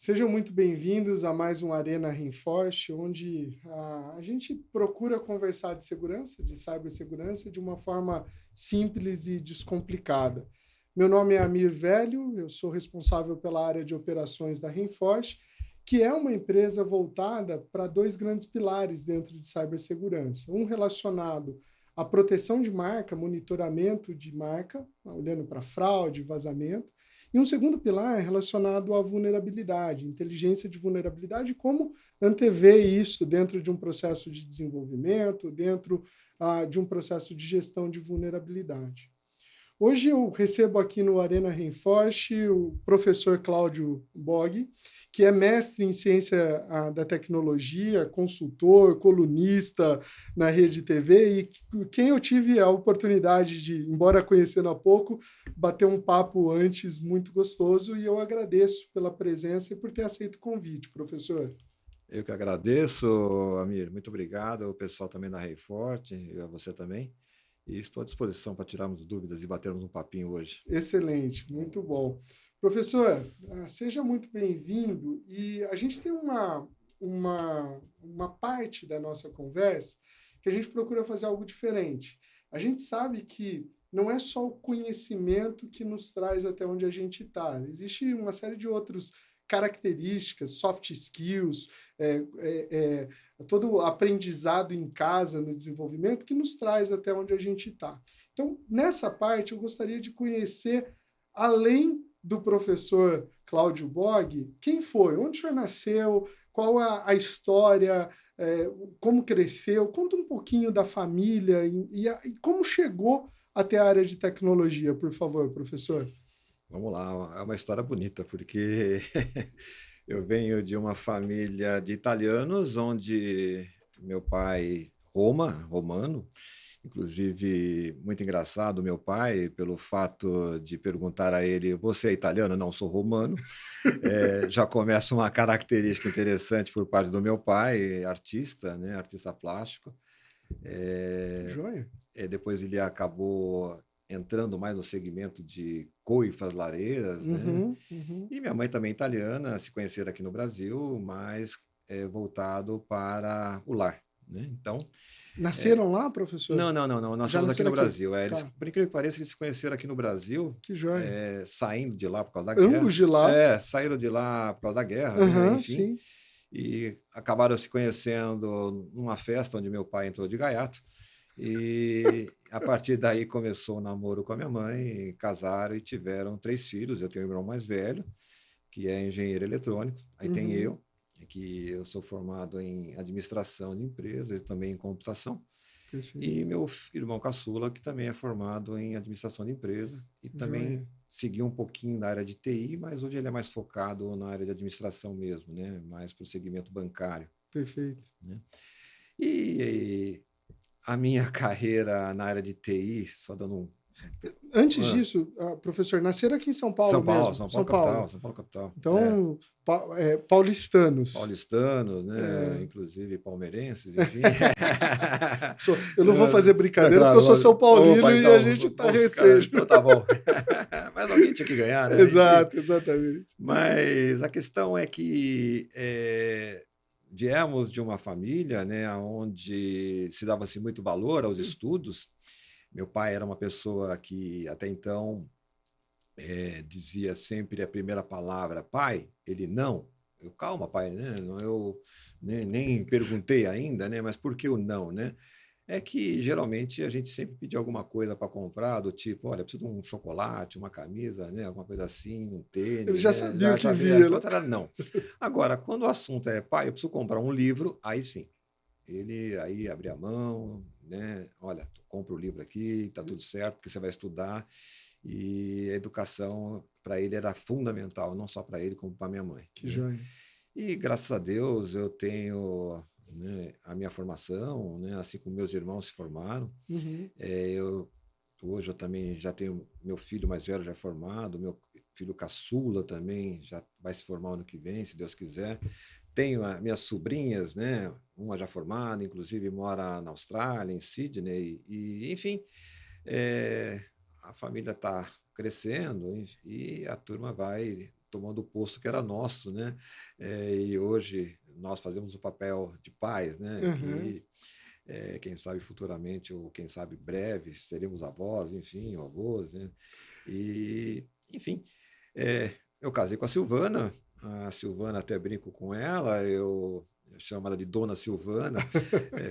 Sejam muito bem-vindos a mais um Arena Reinforce, onde a gente procura conversar de segurança, de cibersegurança, de uma forma simples e descomplicada. Meu nome é Amir Velho, eu sou responsável pela área de operações da Reinforce, que é uma empresa voltada para dois grandes pilares dentro de cibersegurança. Um relacionado à proteção de marca, monitoramento de marca, olhando para fraude, vazamento, e um segundo pilar é relacionado à vulnerabilidade, inteligência de vulnerabilidade, como antever isso dentro de um processo de desenvolvimento, dentro de um processo de gestão de vulnerabilidade. Hoje eu recebo aqui no Arena Reinforce o professor Cláudio Bog, que é mestre em ciência da tecnologia, consultor, colunista na Rede TV e quem eu tive a oportunidade de, embora conhecendo há pouco, bater um papo antes muito gostoso e eu agradeço pela presença e por ter aceito o convite, professor. Eu que agradeço, Amir. Muito obrigado ao pessoal também da Rei Forte e a você também. E estou à disposição para tirarmos dúvidas e batermos um papinho hoje. Excelente, muito bom. Professor, seja muito bem-vindo. E a gente tem uma parte da nossa conversa que a gente procura fazer algo diferente. A gente sabe que não é só o conhecimento que nos traz até onde a gente está. Existe uma série de outras características, soft skills, todo o aprendizado em casa, no desenvolvimento, que nos traz até onde a gente está. Então, nessa parte, eu gostaria de conhecer, além do professor Cláudio Bog, quem foi, onde o senhor nasceu, qual a história, como cresceu, conta um pouquinho da família e como chegou até a área de tecnologia, por favor, professor. Vamos lá, é uma história bonita, porque eu venho de uma família de italianos, onde meu pai, romano, inclusive muito engraçado, meu pai, pelo fato de perguntar a ele: Você é italiano? Não, sou romano. Já começa uma característica interessante por parte do meu pai, artista, né, artista plástico. Eh, Joia? Depois ele acabou entrando mais no segmento de coifas, lareiras, né. Uhum, uhum. E minha mãe também italiana, se conheceram aqui no Brasil, mas, voltado para o lar, né. Então, Nasceram lá, professor? não, não, não, não, nós Já estamos aqui nasceram no aqui? Brasil. Eles, Tá, por incrível que pareça, eles se conheceram aqui no Brasil, que joia. saindo de lá por causa da Ambos guerra. de lá? Saíram de lá por causa da guerra, né, Aham, enfim, sim. e acabaram se conhecendo numa festa onde meu pai entrou de gaiato, e a partir daí começou o namoro com a minha mãe, casaram e tiveram 3 filhos. Eu tenho um irmão mais velho, que é engenheiro eletrônico, aí tem Uhum, que eu sou formado em administração de empresas e também em computação, perfeito. e meu irmão caçula, que também é formado em administração de empresa e Joia. também seguiu um pouquinho na área de TI, mas hoje ele é mais focado na área de administração mesmo, né, mais para o segmento bancário, Perfeito. né. E a minha carreira na área de TI, só dando Antes hã, disso, professor, nasceram aqui em São Paulo mesmo? São Paulo São Paulo. capital, São Paulo capital. Então, paulistanos. Paulistanos, né, É, inclusive palmeirenses, enfim. eu não vou fazer É brincadeira porque eu claro, sou São lógico. Opa, Paulino e a gente então está vamos ficar, receio. então tá bom. Mas alguém tinha que ganhar, né, enfim. Exato, exatamente. Mas a questão é que, viemos de uma família, né, onde se dava-se muito valor aos estudos. Meu pai era uma pessoa que até então, dizia sempre a primeira palavra: "Pai", ele: "Não". Eu: "Calma, pai", né, eu nem perguntei ainda, né, mas por que o não, né? É que geralmente a gente sempre pedia alguma coisa para comprar, do tipo: "Olha, preciso de um chocolate, uma camisa", né, alguma coisa assim, um Ele tênis, já né, sabia o já que sabia, a via, né? resposta era não. Agora, quando o assunto é: "Pai, eu preciso comprar um livro", aí sim, ele aí abria a mão, né: "Olha, compra o livro aqui, tá tudo certo, porque você vai estudar". E a educação para ele era fundamental, não só para ele como para minha mãe, Que né. joia. E graças a Deus eu tenho, né, a minha formação, né, assim como meus irmãos se formaram. Uhum. Eu hoje eu também já tenho meu filho mais velho já é formado, meu filho caçula também já vai se formar ano que vem, se Deus quiser. Tenho a minhas sobrinhas, né, uma já formada, inclusive mora na Austrália, em Sydney, e enfim, eh, a família está crescendo e a turma vai tomando o posto que era nosso, né? E hoje nós fazemos o papel de pais, né? Aham. Que quem sabe futuramente ou quem sabe breve seremos avós, enfim, ou avós, né? E, enfim, eu casei com a Silvana até brinco com ela, eu chamo ela de Dona Silvana,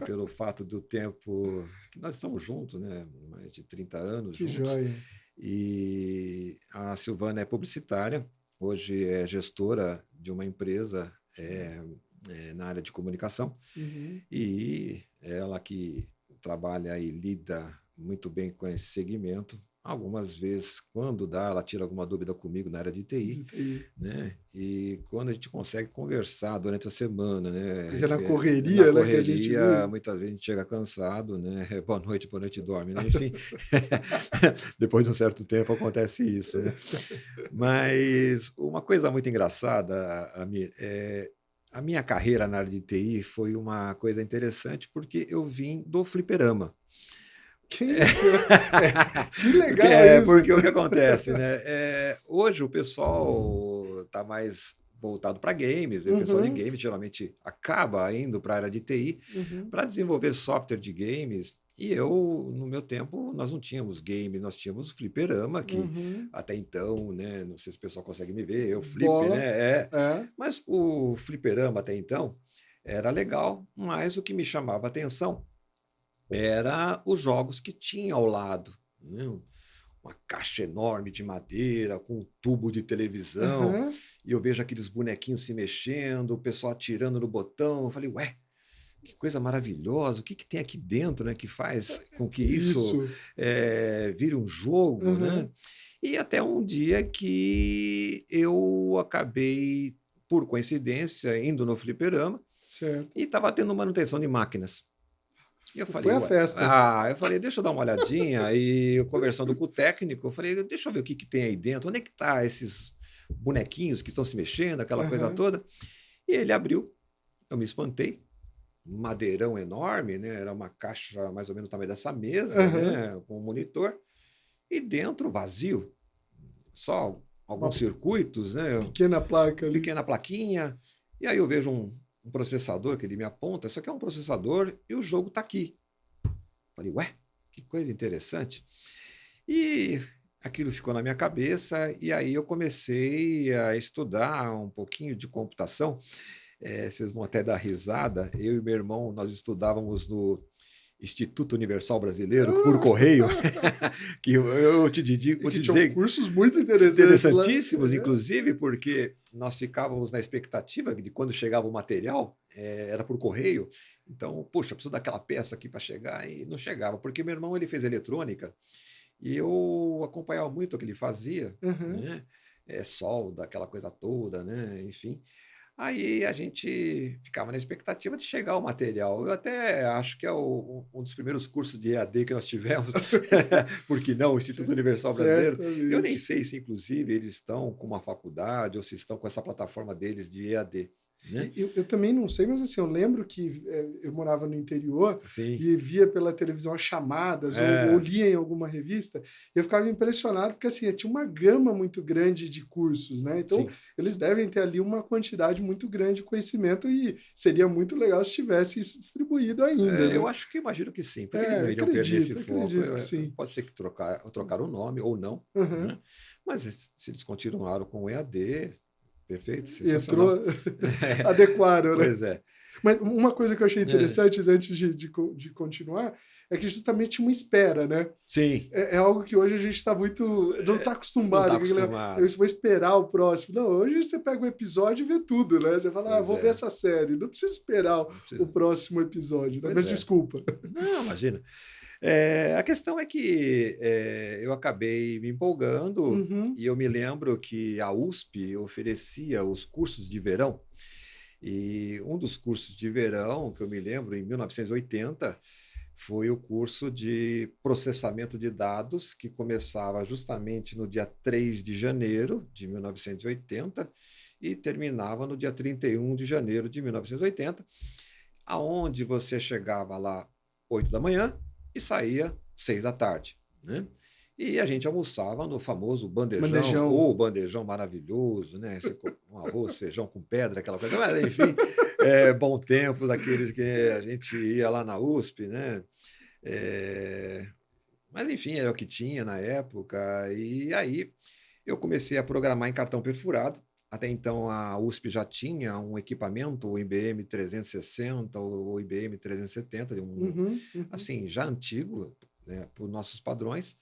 pelo fato do tempo que nós estamos juntos, né? Mais de 30 anos Que juntos. joia. E a Silvana é publicitária, hoje é gestora de uma empresa na área de comunicação, Uhum. e ela que trabalha e lida muito bem com esse segmento. Algumas vezes, quando dá, ela tira alguma dúvida comigo na área de TI, De TI. né? E quando a gente consegue conversar durante a semana, Porque na né? Na correria, né, que a gente correria, vive. muitas vezes a gente chega cansado, né? Boa noite, dorme, né? Enfim, depois de um certo tempo acontece isso, né? Mas uma coisa muito engraçada, Amir, a minha carreira na área de TI foi uma coisa interessante porque eu vim do fliperama. Que, que legal isso. Porque o que acontece, né? Hoje o pessoal está mais voltado para games, e o pessoal de Uhum. games geralmente acaba indo para a área de TI Uhum. para desenvolver software de games. E eu, no meu tempo, nós não tínhamos games, nós tínhamos fliperama, que Uhum. até então, né? Não sei se o pessoal consegue me ver, eu flip, Bola. né? É. Mas o fliperama até então era legal, mas o que me chamava a atenção era os jogos que tinha ao lado, né? Uma caixa enorme de madeira com um tubo de televisão, Aham. e eu vejo aqueles bonequinhos se mexendo, o pessoal atirando no botão. Eu falei, ué, que coisa maravilhosa, o que que tem aqui dentro, né, que faz com que isso Isso. vire um jogo, né? Uhum. E até um dia que eu acabei, por coincidência, indo no fliperama Certo. e estava tendo manutenção de máquinas. E eu falei, Foi a ué, festa. deixa eu dar uma olhadinha. E eu conversando com o técnico, eu falei, deixa eu ver o que que tem aí dentro, onde é que tá esses bonequinhos que estão se mexendo, aquela coisa Aham. toda. E ele abriu, eu me espantei, um madeirão enorme, né? Era uma caixa mais ou menos do tamanho dessa mesa, Aham. né? Com um monitor, e dentro vazio, só alguns Uma circuitos, né? pequena placa ali. Pequena plaquinha. E aí eu vejo um processador que ele me aponta, isso aqui é um processador e o jogo está aqui. Falei, ué, que coisa interessante. E aquilo ficou na minha cabeça, e aí eu comecei a estudar um pouquinho de computação. Vocês vão até dar risada, eu e meu irmão, nós estudávamos no Instituto Universal Brasileiro, por correio, que eu te E vou que te tinham dizer, cursos muito interessantes lá. interessantíssimos, inclusive, porque nós ficávamos na expectativa de quando chegava o material, era por correio. Então, poxa, preciso daquela peça aqui para chegar, e não chegava, porque meu irmão ele fez eletrônica e eu acompanhava muito o que ele fazia, Aham. né? Solda, aquela coisa toda, né? Enfim. Aí a gente ficava na expectativa de chegar o material. Eu até acho que é um dos primeiros cursos de EAD que nós tivemos, por que não, o Instituto Universal Brasileiro. Eu nem Certamente. sei se, inclusive, eles estão com uma faculdade ou se estão com essa plataforma deles de EAD, né? Eu também não sei, mas assim, eu lembro que eu morava no interior Sim, e via pela televisão as chamadas ou é, lia em alguma revista, e eu ficava impressionado porque assim, tinha uma gama muito grande de cursos, né? Então, sim. eles devem ter ali uma quantidade muito grande de conhecimento e seria muito legal se tivesse isso distribuído ainda, Eu né? acho que imagino que sim, porque eles não iriam perder esse foco. Acredito que sim. Pode ser que trocaram o nome ou não, Aham. né? Mas se eles continuaram com o EAD, perfeito, sensacional. Entrou, adequaram, né? Pois é. Mas uma coisa que eu achei É, interessante antes de continuar é que justamente uma espera, né? sim, É algo que hoje a gente está muito. Não está não está acostumado. Eu acostumado. vou esperar o próximo. Não, hoje você pega um episódio e vê tudo, né? Você fala, Pois vou ver é. essa série. Não precisa esperar Não o precisa- próximo episódio, né? Pois Mas é. desculpa. Não, imagina. A questão é que eu acabei me empolgando Uhum, e eu me lembro que a USP oferecia os cursos de verão. E um dos cursos de verão que eu me lembro, em 1980, foi o curso de processamento de dados, que começava justamente no dia 3 de janeiro de 1980 e terminava no dia 31 de janeiro de 1980, aonde você chegava lá 8 da manhã e saía 6 da tarde, né? E a gente almoçava no famoso bandejão, Bandejão. ou bandejão maravilhoso, né? Um arroz, feijão com pedra, aquela coisa. Mas, enfim, bom tempo daqueles que a gente ia lá na USP, né? É, mas, enfim, era o que tinha na época. E aí eu comecei a programar em cartão perfurado. Até então a USP já tinha um equipamento, o IBM 360 ou o IBM 370, Uhum, uhum, assim, já antigo, né, por nossos padrões,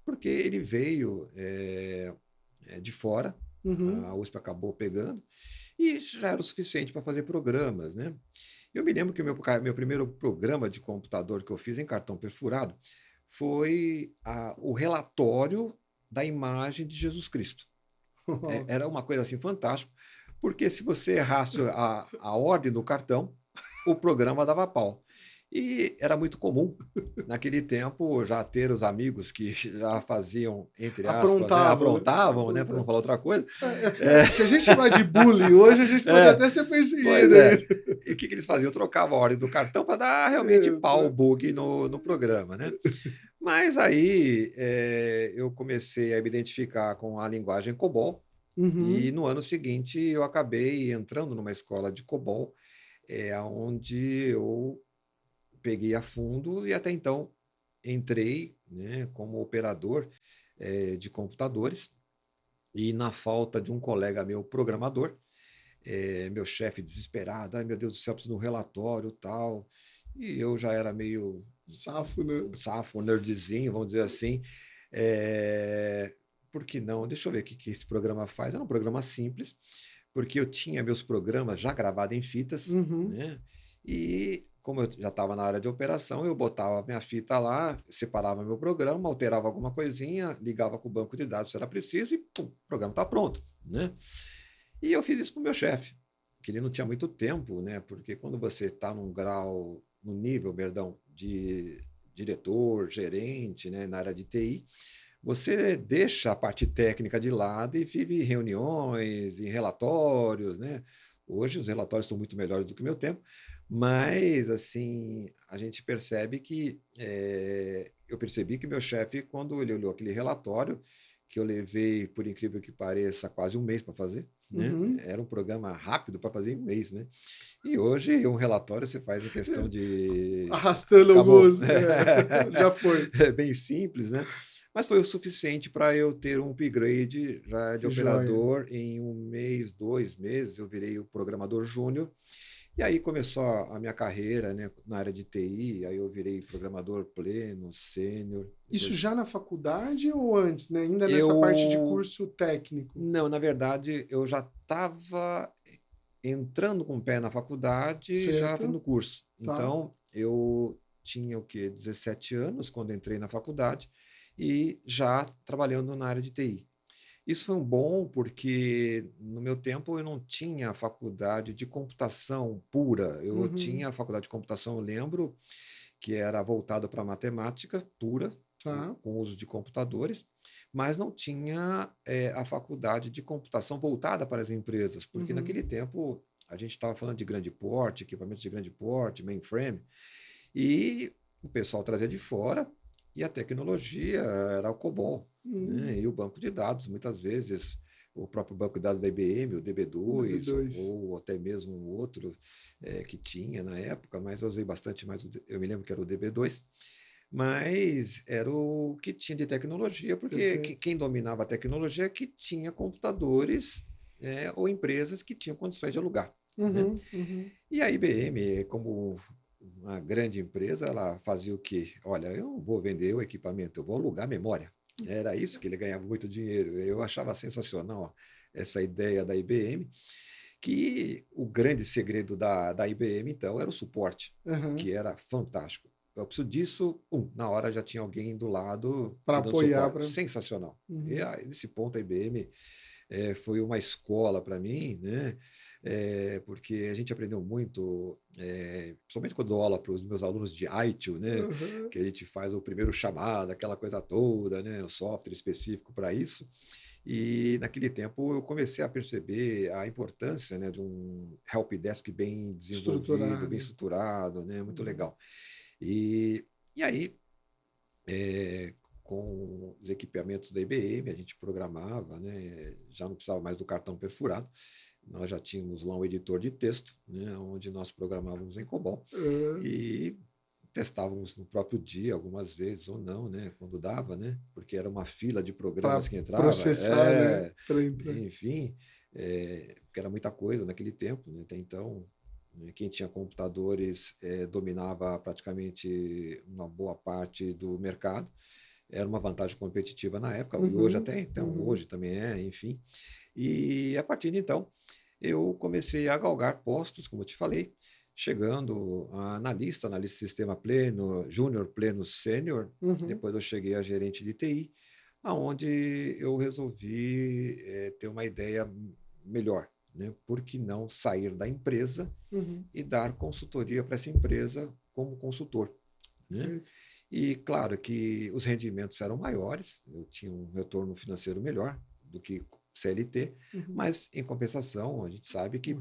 porque ele veio de fora, uhum. a USP acabou pegando, e já era o suficiente para fazer programas, né? Eu me lembro que o meu primeiro programa de computador que eu fiz em cartão perfurado foi o relatório da imagem de Jesus Cristo. Era uma coisa assim fantástica, porque se você errasse a ordem do cartão, o programa dava pau. E era muito comum, naquele tempo, já ter os amigos que já faziam, entre aspas, né, Aprontava, né? aprontavam, né, para não Aprontava. falar outra coisa. É, Se a gente chamar de bullying hoje, a gente pode é, até ser pois perseguido é. aí. E o que eles faziam? Trocavam a ordem do cartão para dar realmente pau, o Exato. bug no programa, né? Mas aí eu comecei a me identificar com a linguagem COBOL, e Uhum. no ano seguinte eu acabei entrando numa escola de COBOL, onde eu peguei a fundo e até então entrei, né, como operador de computadores. E na falta de um colega meu programador, meu chefe desesperado, ai meu Deus do céu, preciso de um relatório tal. E eu já era meio Safo, né? safo, nerdzinho, vamos dizer assim. É, por que não? Deixa eu ver o que esse programa faz. Era um programa simples, porque eu tinha meus programas já gravados em fitas, Uhum. né? E como eu já estava na área de operação, eu botava minha fita lá, separava meu programa, alterava alguma coisinha, ligava com o banco de dados se era preciso e pum, o programa está pronto, né? E eu fiz isso para o meu chefe, que ele não tinha muito tempo, né? Porque quando você está num grau, no nível, perdão, de diretor, gerente, né, na área de TI, você deixa a parte técnica de lado e vive em reuniões, em relatórios, né? Hoje os relatórios são muito melhores do que o meu tempo, mas assim a gente percebe que eu percebi que meu chefe, quando ele olhou aquele relatório, que eu levei, por incrível que pareça, quase um mês para fazer, né? Uhum. Era um programa rápido para fazer em um mês, né? E hoje um relatório você faz em questão de. Arrastando Acabou. alguns. Já foi. É bem simples, né? Mas foi o suficiente para eu ter um upgrade já de Que joia. operador. Em um mês, 2 meses, eu virei o programador júnior. E aí começou a minha carreira, né, na área de TI. Aí eu virei programador pleno, sênior. Isso Depois já na faculdade ou antes, né? Ainda nessa parte de eu. curso técnico? Não, na verdade, eu já estava entrando com o pé na faculdade, já Certo? no curso. Tá. Então, eu tinha o quê? 17 anos quando entrei na faculdade e já trabalhando na área de TI. Isso foi um bom porque no meu tempo eu não tinha faculdade de computação pura. Eu Uhum. tinha a faculdade de computação, eu lembro, que era voltada para matemática pura, Tá. com uso de computadores, mas não tinha a faculdade de computação voltada para as empresas, porque Uhum. naquele tempo a gente estava falando de grande porte, equipamentos de grande porte, mainframe, e o pessoal trazia de fora e a tecnologia era o COBOL, né? Hum. E o banco de dados, muitas vezes, o próprio banco de dados da IBM, o DB2, DB2. ou até mesmo um outro que tinha na época, mas eu usei bastante mais, eu me lembro que era o DB2, mas era o que tinha de tecnologia, porque Perfeito. quem dominava a tecnologia é que tinha computadores ou empresas que tinham condições de alugar, né? Uhum. Uhum. E a IBM, como uma grande empresa, ela fazia o quê? Olha, eu não vou vender o equipamento, eu vou alugar memória. Era isso que ele ganhava muito dinheiro. Eu achava sensacional essa ideia da IBM, que o grande segredo da IBM, então, era o suporte, Uhum. que era fantástico. Eu preciso disso, na hora já tinha alguém do lado Para te dando apoiar, suporte. para. Sensacional. E Uhum. nesse ponto a IBM foi uma escola para mim, né? Porque a gente aprendeu muito, principalmente quando eu dou aula para os meus alunos de ITIL, né? Uhum. Que a gente faz o primeiro chamado, aquela coisa toda, né? O software específico para isso. E naquele tempo eu comecei a perceber a importância, né, de um help desk bem desenvolvido, bem Estruturado. estruturado, né? Muito Uhum. legal. E, e aí com os equipamentos da IBM, a gente programava, né? Já não precisava mais do cartão perfurado, nós já tínhamos lá um editor de texto, né? Onde nós programávamos em COBOL e testávamos no próprio dia, algumas vezes ou não, né? Quando dava, né? Porque era uma fila de programas que entrava. Processar, né? Pra entrar. Enfim, porque era muita coisa naquele tempo, né? Até então, né? Quem tinha computadores dominava praticamente uma boa parte do mercado. Era uma vantagem competitiva na época, e hoje até então, hoje também enfim. E a partir de então, eu comecei a galgar postos, como eu te falei, chegando a analista de sistema pleno, júnior, pleno, sênior. Depois eu cheguei a gerente de TI, aonde eu resolvi ter uma ideia melhor, né? Por que não sair da empresa e dar consultoria para essa empresa como consultor, né? E claro que os rendimentos eram maiores, eu tinha um retorno financeiro melhor do que CLT, mas em compensação a gente sabe que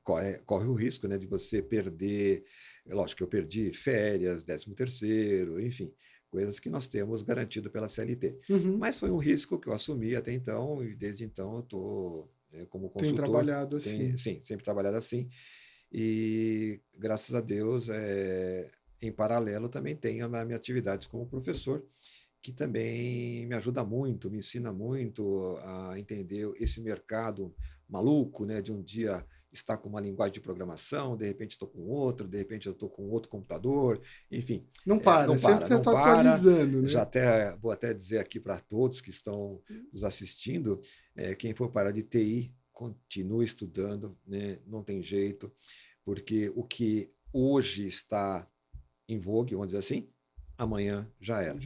corre o risco, né, de você perder. Lógico que eu perdi férias, 13º, enfim, coisas que nós temos garantido pela CLT. Mas foi um risco que eu assumi até então, e desde então eu estou como consultor. Tem trabalhado assim. Sim, sempre trabalhado assim. E graças a Deus, em paralelo, também tenho a minha atividade como professor, que também me ajuda muito, me ensina muito a entender esse mercado maluco, né, de um dia estar com uma linguagem de programação, de repente estou com outro, de repente eu estou com outro computador, enfim. Não para, sempre está atualizando. Né? Já vou até dizer aqui para todos que estão nos assistindo, quem for para de TI, continue estudando, né, não tem jeito, porque o que hoje está em vogue, vamos dizer assim, amanhã já era.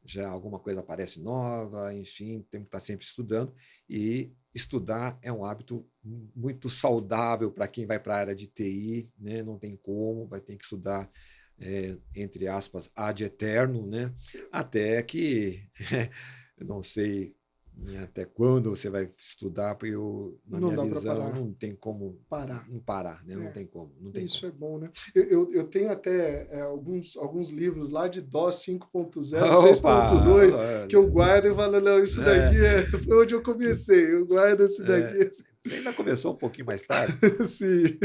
Já alguma coisa aparece nova, enfim, temos que estar sempre estudando, e estudar é um hábito muito saudável para quem vai para a área de TI, né? Não tem como, vai ter que estudar, entre aspas, ad eterno, né? Até que, eu não sei até quando você vai estudar, porque na minha visão não tem como não parar, né? Não tem como. Não tem Isso como. É bom, né? Eu tenho até alguns livros lá de DOS 5.0, 6.2, que eu guardo e falo, não, isso daqui foi onde eu comecei, eu guardo esse daqui. Você ainda começou um pouquinho mais tarde? Sim,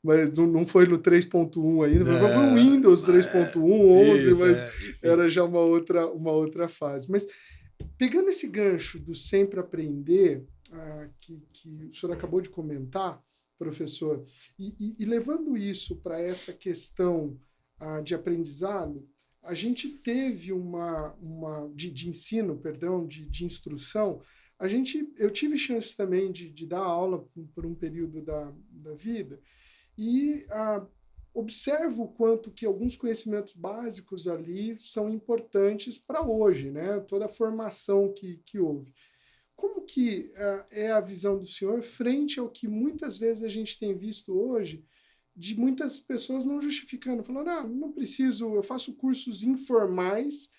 mas não foi no 3.1 ainda, foi o Windows 3.1, 11, mas era já uma outra fase. Mas pegando esse gancho do sempre aprender, que o senhor acabou de comentar, professor, e levando isso para essa questão de aprendizado, a gente teve de ensino, perdão, de instrução. Eu tive chance também de dar aula por um período da vida, e observo o quanto que alguns conhecimentos básicos ali são importantes para hoje, né? Toda a formação que houve. Como que é a visão do senhor frente ao que muitas vezes a gente tem visto hoje, de muitas pessoas não justificando, falando, não preciso, eu faço cursos informais,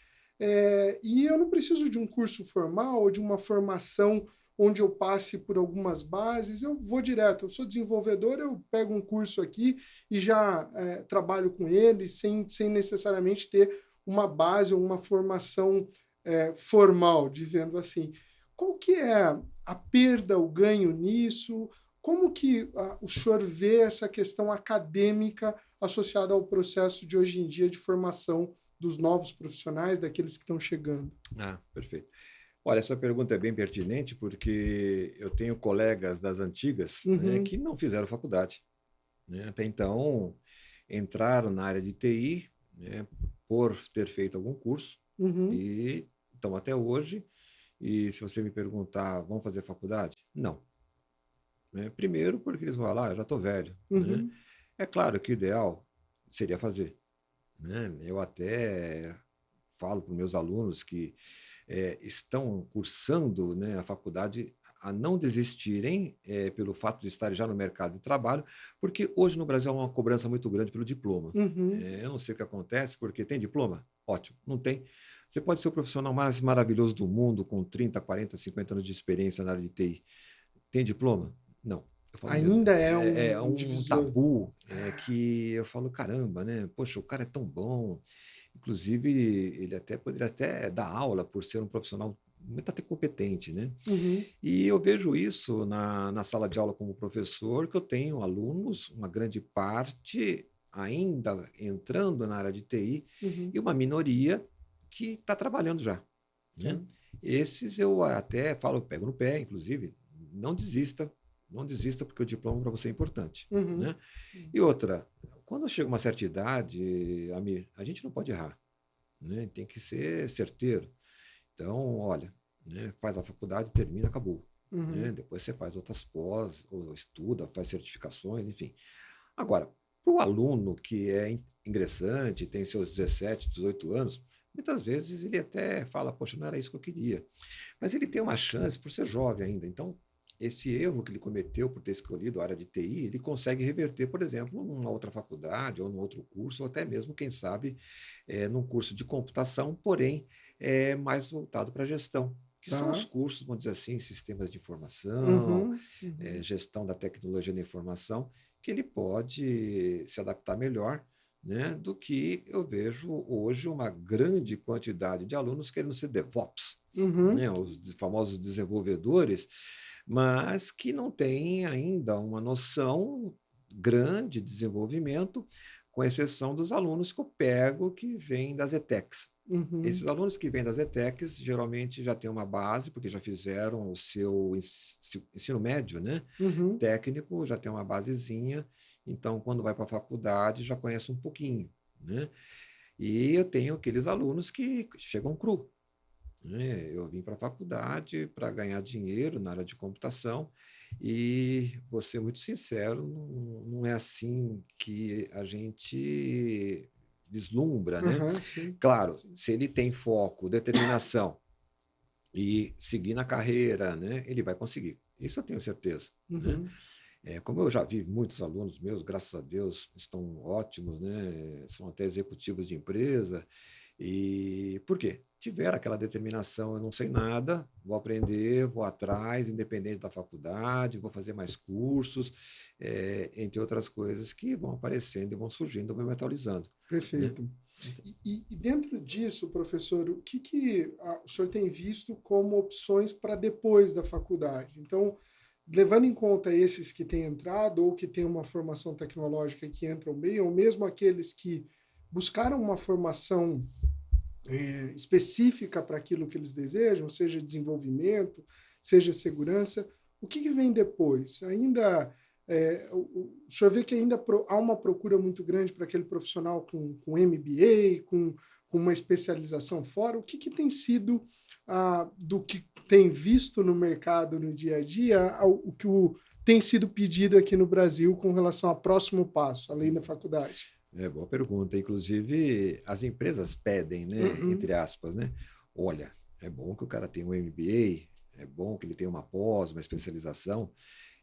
e eu não preciso de um curso formal ou de uma formação onde eu passe por algumas bases, eu vou direto, eu sou desenvolvedor, eu pego um curso aqui e já trabalho com ele sem necessariamente ter uma base ou uma formação formal, dizendo assim. Qual que é a perda, o ganho nisso? Como que o senhor vê essa questão acadêmica associada ao processo de hoje em dia de formação dos novos profissionais, daqueles que estão chegando? Perfeito. Olha, essa pergunta é bem pertinente, porque eu tenho colegas das antigas, né, que não fizeram faculdade, né? Até então, entraram na área de TI, né, por ter feito algum curso, e estão até hoje. E se você me perguntar, vão fazer faculdade? Não. Né? Primeiro, porque eles vão lá, eu já estou velho. Né? É claro que o ideal seria fazer. Né? Eu até falo para os meus alunos que estão cursando, né, a faculdade, a não desistirem pelo fato de estarem já no mercado de trabalho, porque hoje no Brasil há uma cobrança muito grande pelo diploma. Eu não sei o que acontece, porque tem diploma? Ótimo. Não tem? Você pode ser o profissional mais maravilhoso do mundo, com 30, 40, 50 anos de experiência na área de TI. Tem diploma? Não. Ainda um tabu que eu falo, caramba, né? Poxa, o cara é tão bom. Inclusive, ele até poderia até dar aula por ser um profissional muito até competente, né? Uhum, E eu vejo isso na sala de aula como professor, que eu tenho alunos, uma grande parte ainda entrando na área de TI uhum, e uma minoria que está trabalhando já, tá. né? Esses eu até falo, pego no pé, inclusive, não desista, não desista, porque o diploma para você é importante, Uhum, né? E outra, quando chega uma certa idade, Amir, a gente não pode errar, né? Tem que ser certeiro. Então, olha, né, faz a faculdade, termina, acabou. Né? uhum, Depois você faz outras pós, ou estuda, faz certificações, enfim. Agora, para o aluno que é ingressante, tem seus 17, 18 anos, muitas vezes ele até fala, poxa, não era isso que eu queria. Mas ele tem uma chance por ser jovem ainda. Então, esse erro que ele cometeu por ter escolhido a área de TI, ele consegue reverter, por exemplo, numa outra faculdade ou num outro curso, ou até mesmo, quem sabe, num curso de computação, porém, mais voltado para a gestão, que são os tá. cursos, vamos dizer assim, sistemas de informação, Uhum, uhum, gestão da tecnologia da informação, que ele pode se adaptar melhor, né, do que eu vejo hoje uma grande quantidade de alunos querendo ser DevOps, uhum, né, os famosos desenvolvedores, mas que não têm ainda uma noção grande de desenvolvimento, com exceção dos alunos que eu pego que vêm das ETECs. uhum, Esses alunos que vêm das ETECs geralmente já têm uma base, porque já fizeram o seu ensino médio, né? uhum, Técnico, já tem uma basezinha, então quando vai para a faculdade já conhece um pouquinho, né? E eu tenho aqueles alunos que chegam cru, né? Eu vim para a faculdade para ganhar dinheiro na área de computação e, vou ser muito sincero, não é assim que a gente vislumbra, né? aham, sim. Claro, se ele tem foco, determinação e seguir na carreira, né, ele vai conseguir. Isso eu tenho certeza, né? Uhum, Como eu já vi muitos alunos meus, graças a Deus, estão ótimos, né? São até executivos de empresa. E por quê? Tiveram aquela determinação, eu não sei nada, vou aprender, vou atrás, independente da faculdade, vou fazer mais cursos, entre outras coisas que vão aparecendo e vão surgindo, vão me atualizando, né? perfeito. Então, E dentro disso, professor, o que o senhor tem visto como opções para depois da faculdade? Então, levando em conta esses que têm entrado ou que têm uma formação tecnológica que entram bem, ou mesmo aqueles que buscaram uma formação específica para aquilo que eles desejam, seja desenvolvimento, seja segurança, o que vem depois? Ainda o senhor vê que ainda há uma procura muito grande para aquele profissional com MBA, com uma especialização fora. O que tem sido do que tem visto no mercado no dia a dia, o que tem sido pedido aqui no Brasil com relação ao próximo passo, além da faculdade? boa pergunta. Inclusive, as empresas pedem, né, Uhum, entre aspas, né? Olha, é bom que o cara tenha um MBA, é bom que ele tenha uma pós, uma especialização.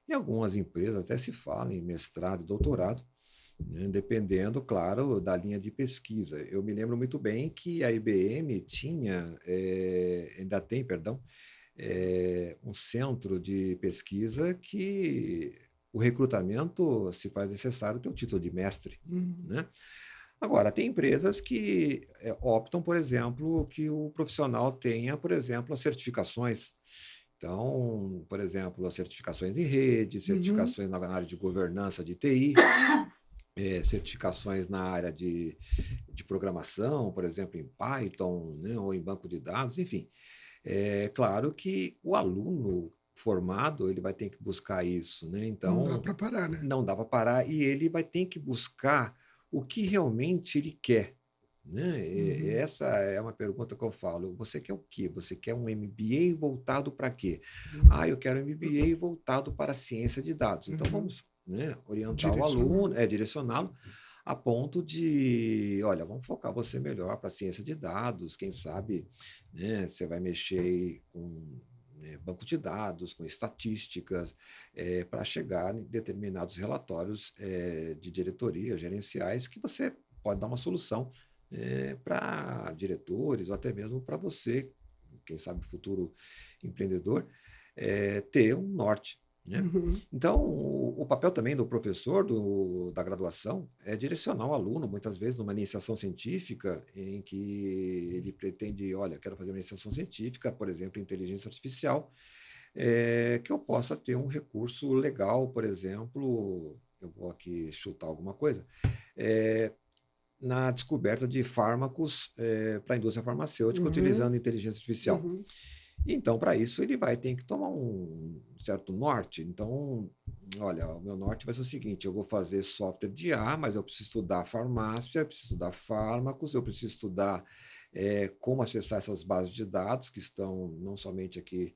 Em algumas empresas até se fala em mestrado e doutorado, né, dependendo, claro, da linha de pesquisa. Eu me lembro muito bem que a IBM tinha, ainda tem, perdão, um centro de pesquisa que o recrutamento se faz necessário ter o título de mestre, uhum, né? Agora, tem empresas que optam, por exemplo, que o profissional tenha, por exemplo, as certificações. Então, por exemplo, as certificações em rede, uhum, certificações na área de governança de TI, certificações na área de programação, por exemplo, em Python, né, ou em banco de dados, enfim. É claro que o aluno formado ele vai ter que buscar isso, né? não dá Então, para parar, né? não dá para parar e ele vai ter que buscar o que realmente ele quer, né? E Uhum, essa é uma pergunta que eu falo. Você quer o quê? Você quer um MBA voltado para quê? uhum, Ah, eu quero um MBA voltado para a ciência de dados. Então uhum. vamos, né, orientar o aluno, Direcionado. direcioná-lo a ponto de, olha, vamos focar você melhor para a ciência de dados, quem sabe, né, você vai mexer com, né, banco de dados, com estatísticas, para chegar em determinados relatórios de diretoria, gerenciais, que você pode dar uma solução para diretores ou até mesmo para você, quem sabe futuro empreendedor, ter um norte. né? Uhum. Então, o papel também do professor da graduação é direcionar o aluno, muitas vezes, numa iniciação científica, em que ele pretende, olha, quero fazer uma iniciação científica, por exemplo, inteligência artificial, que eu possa ter um recurso legal, por exemplo, eu vou aqui chutar alguma coisa, é, na descoberta de fármacos para a indústria farmacêutica Uhum. utilizando inteligência artificial. Uhum. Então, para isso, ele vai ter que tomar um certo norte. Então, olha, o meu norte vai ser o seguinte: eu vou fazer software de IA, mas eu preciso estudar farmácia, eu preciso estudar fármacos, eu preciso estudar como acessar essas bases de dados que estão não somente aqui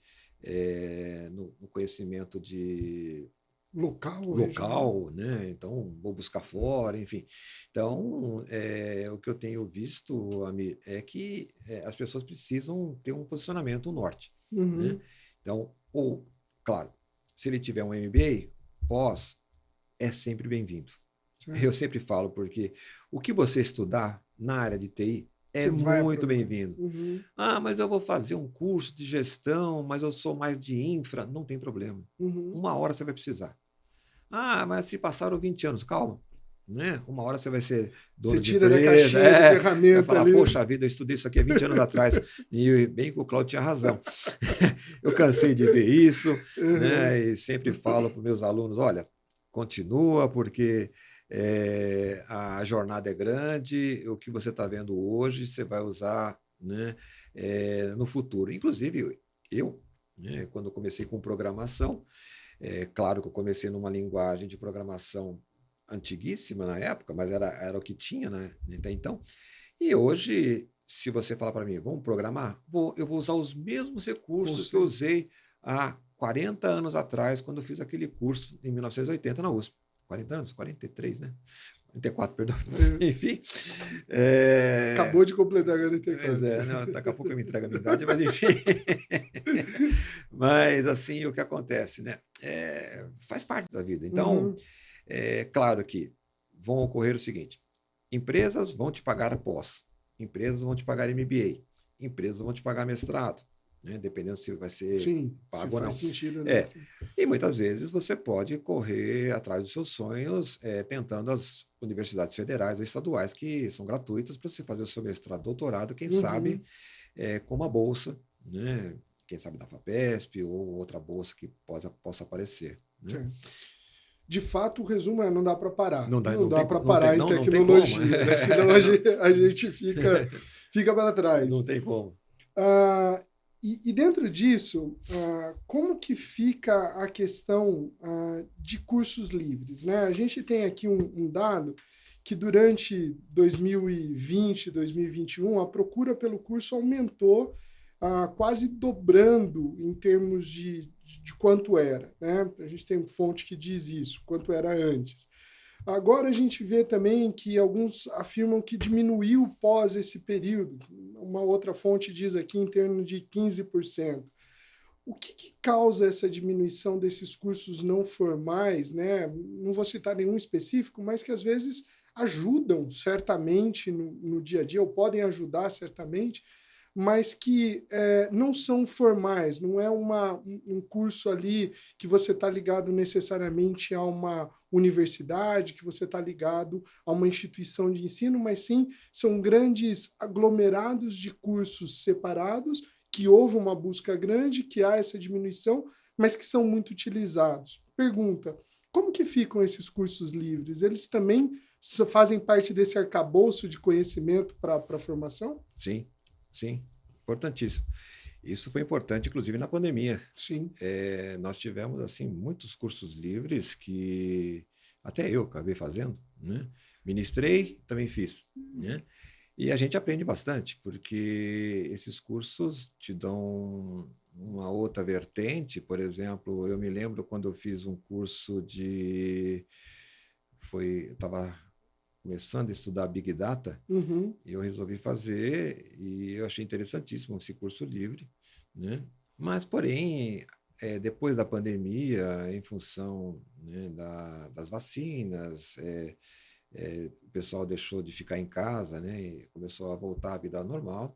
no conhecimento de Local, regional. local, né? Então, vou buscar fora, enfim. Então, o que eu tenho visto, Ami, é que as pessoas precisam ter um posicionamento, um norte, né? Uhum. Então, ou, claro, se ele tiver um MBA, pós, é sempre bem-vindo. Eu Certo. sempre falo, porque o que você estudar na área de TI é Você vai muito aproveitar. bem-vindo. Uhum. Ah, mas eu vou fazer um curso de gestão, mas eu sou mais de infra. Não tem problema. Uhum. Uma hora você vai precisar. Ah, mas se passaram 20 anos, calma. Né? Uma hora você vai ser Você dono de tira da empresa, caixinha de você vai ferramenta falar, ali. poxa vida, eu estudei isso aqui há 20 anos atrás, e bem que o Claudio tinha razão. Eu cansei de ver isso, Uhum. né? E sempre falo para os meus alunos, olha, continua, porque a jornada é grande, o que você está vendo hoje, você vai usar, né, no futuro. Inclusive, eu, né, quando comecei com programação, claro que eu comecei numa linguagem de programação antiguíssima na época, mas era o que tinha, né, até então. E hoje, se você falar para mim, vamos programar? Eu vou usar os mesmos recursos que eu Conceito. usei há 40 anos atrás, quando eu fiz aquele curso em 1980 na USP. 40 anos? 43, né? 44, perdão. É. Enfim. É, Acabou de completar Pois 44. não, daqui a pouco eu me entrego a minha idade, mas enfim. Mas assim, o que acontece, né? Faz parte da vida. Então, Uhum. é claro que vão ocorrer o seguinte: empresas vão te pagar pós, empresas vão te pagar MBA, empresas vão te pagar mestrado, né? Dependendo se vai ser Sim, se pago ou faz não. sentido É, dentro. e muitas vezes você pode correr atrás dos seus sonhos, tentando as universidades federais ou estaduais, que são gratuitas para você fazer o seu mestrado, doutorado, quem sabe Uhum. com uma bolsa, né? Quem sabe da FAPESP ou outra bolsa que possa aparecer. Né? É. De fato, o resumo é não dá para parar. Não, dá, Não não, dá tem, para não, tem, parar em não, não tem como. tecnologia, né? Senão a gente fica para Não trás. tem como. E dentro disso, como que fica a questão de cursos livres, né? A gente tem aqui um dado que durante 2020, 2021, a procura pelo curso aumentou quase dobrando em termos de quanto era, né? A gente tem fonte que diz isso, quanto era antes. Agora a gente vê também que alguns afirmam que diminuiu pós esse período. Uma outra fonte diz aqui em torno de 15%. O que causa essa diminuição desses cursos não formais, né? Não vou citar nenhum específico, mas que às vezes ajudam certamente no dia a dia, ou podem ajudar certamente, mas que não são formais, não é um curso ali que você está ligado necessariamente a uma universidade, que você está ligado a uma instituição de ensino, mas sim são grandes aglomerados de cursos separados, que houve uma busca grande, que há essa diminuição, mas que são muito utilizados. Pergunta, como que ficam esses cursos livres? Eles também fazem parte desse arcabouço de conhecimento para a formação? Sim, sim, importantíssimo. Isso foi importante, inclusive, na pandemia. Sim. Nós tivemos assim muitos cursos livres que até eu acabei fazendo, né? Ministrei, também fiz, né? E a gente aprende bastante, porque esses cursos te dão uma outra vertente. Por exemplo, eu me lembro quando eu fiz um curso eu estava começando a estudar Big Data, Uhum. e eu resolvi fazer, e eu achei interessantíssimo esse curso livre, né? Mas, porém, depois da pandemia, em função, né, das vacinas, o pessoal deixou de ficar em casa, né, e começou a voltar à vida normal.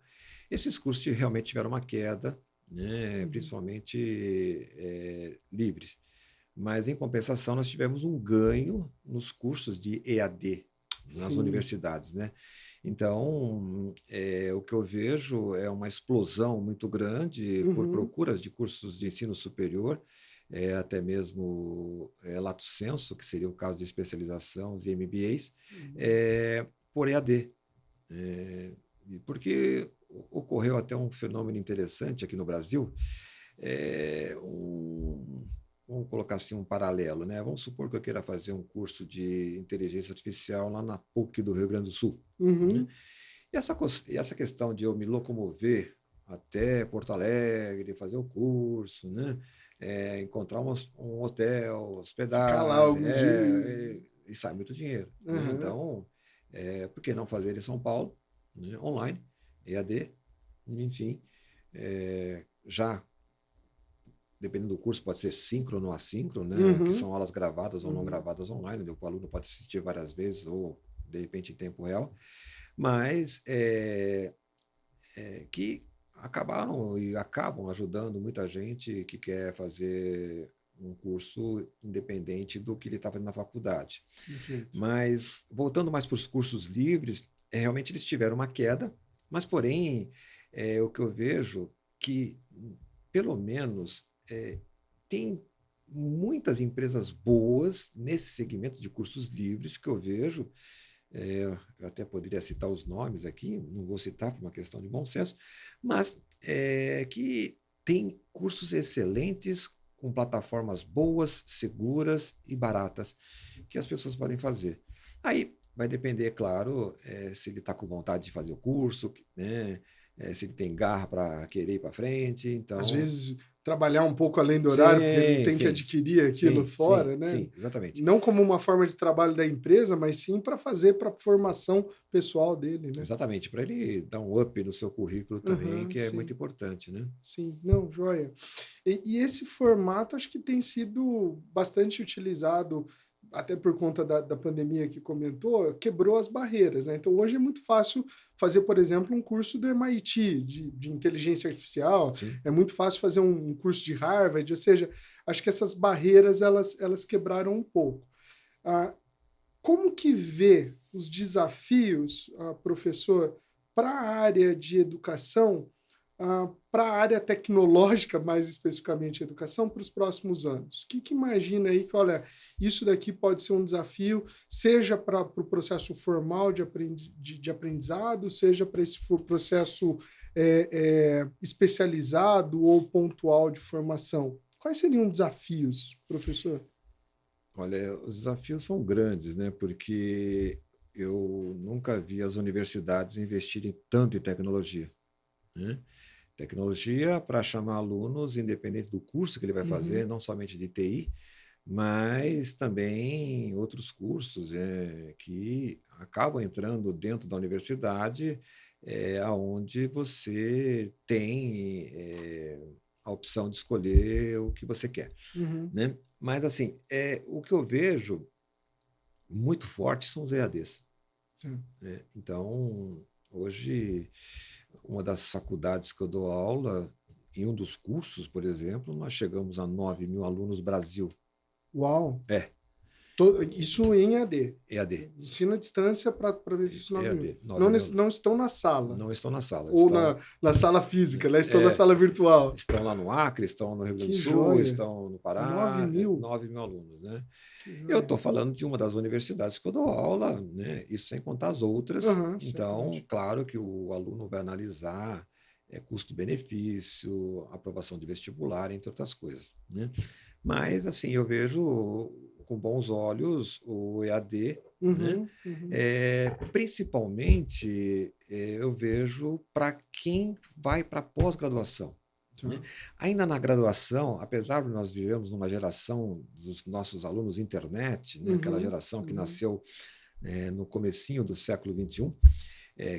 Esses cursos realmente tiveram uma queda, né, Uhum. principalmente livres. Mas, em compensação, nós tivemos um ganho nos cursos de EAD nas Sim. universidades, né? Então, o que eu vejo é uma explosão muito grande por Uhum. procuras de cursos de ensino superior, até mesmo lato sensu, que seria o caso de especialização, os MBAs, Uhum. por EAD. Porque ocorreu até um fenômeno interessante aqui no Brasil, vamos colocar assim um paralelo, né? Vamos supor que eu queira fazer um curso de inteligência artificial lá na PUC do Rio Grande do Sul, né? Uhum. E essa questão de eu me locomover até Porto Alegre, fazer o curso, né? Encontrar um hotel, Ficar lá hospedagem, alguns dias. e sai muito dinheiro, né? Aham. Então, por que não fazer em São Paulo, né? Online, EAD, enfim, já dependendo do curso, pode ser síncrono ou assíncrono, né? Que Uhum. são aulas gravadas ou não Uhum. gravadas online, onde o aluno pode assistir várias vezes ou, de repente, em tempo real, mas que acabaram e acabam ajudando muita gente que quer fazer um curso independente do que ele está fazendo na faculdade. Perfeito. Mas, voltando mais para os cursos livres, realmente eles tiveram uma queda, mas, porém, o que eu vejo que, pelo menos, tem muitas empresas boas nesse segmento de cursos livres que eu vejo. Eu até poderia citar os nomes aqui, não vou citar por uma questão de bom senso, mas que tem cursos excelentes, com plataformas boas, seguras e baratas, que as pessoas podem fazer. Aí vai depender, é claro, se ele está com vontade de fazer o curso, né? Se ele tem garra para querer ir para frente. Às Então, vezes, trabalhar um pouco além do horário, porque ele sim, tem que sim, adquirir aquilo sim, sim, fora, né? sim, exatamente. Não como uma forma de trabalho da empresa, mas sim para fazer para a formação pessoal dele, né? Exatamente, para ele dar um up no seu currículo também, Aham, que é muito sim, importante, né? sim. Não, joia. E esse formato acho que tem sido bastante utilizado, até por conta da pandemia que comentou, quebrou as barreiras, né? Então hoje é muito fácil fazer, por exemplo, um curso do MIT de inteligência artificial, Sim. é muito fácil fazer um curso de Harvard, ou seja, acho que essas barreiras elas quebraram um pouco. Ah, como que vê os desafios, professor, para a área de educação, para a área tecnológica, mais especificamente educação, para os próximos anos? O que imagina aí que, olha, isso daqui pode ser um desafio, seja para o processo formal de aprendizado, seja para esse processo especializado ou pontual de formação? Quais seriam os desafios, professor? Olha, os desafios são grandes, né? Porque eu nunca vi as universidades investirem tanto em tecnologia, né? Tecnologia para chamar alunos, independente do curso que ele vai fazer, Uhum, não somente de TI, mas também outros cursos que acabam entrando dentro da universidade, aonde você tem a opção de escolher o que você quer, uhum, né? Mas, assim, o que eu vejo muito forte são os EADs, tá. né? Então, hoje, uma das faculdades que eu dou aula, em um dos cursos, por exemplo, nós chegamos a 9.000 alunos Brasil. Uau! É, Isso em AD. EAD. Ensino à distância para ver se isso 9 mil. EAD, 9.000 Não alunos. estão na sala, Não estão na sala, ou na sala física, né? Estão na é, sala virtual. estão lá no Acre, estão no Rio Grande do Que Sul, joia! estão no 9 Pará, mil? 9.000 alunos, né? Que Eu joia! estou falando de uma das universidades que eu dou aula, né? Isso sem contar as outras. Aham, Então, certamente. claro que o aluno vai analisar custo-benefício, aprovação de vestibular, entre outras coisas, né? Mas, assim, eu vejo com bons olhos o EAD, né? Uhum, uhum. Principalmente, eu vejo para quem vai para pós-graduação, né? Tá. Ainda na graduação, apesar de nós vivemos numa geração dos nossos alunos internet, né? Aquela Uhum, geração que uhum. nasceu no comecinho do século XXI,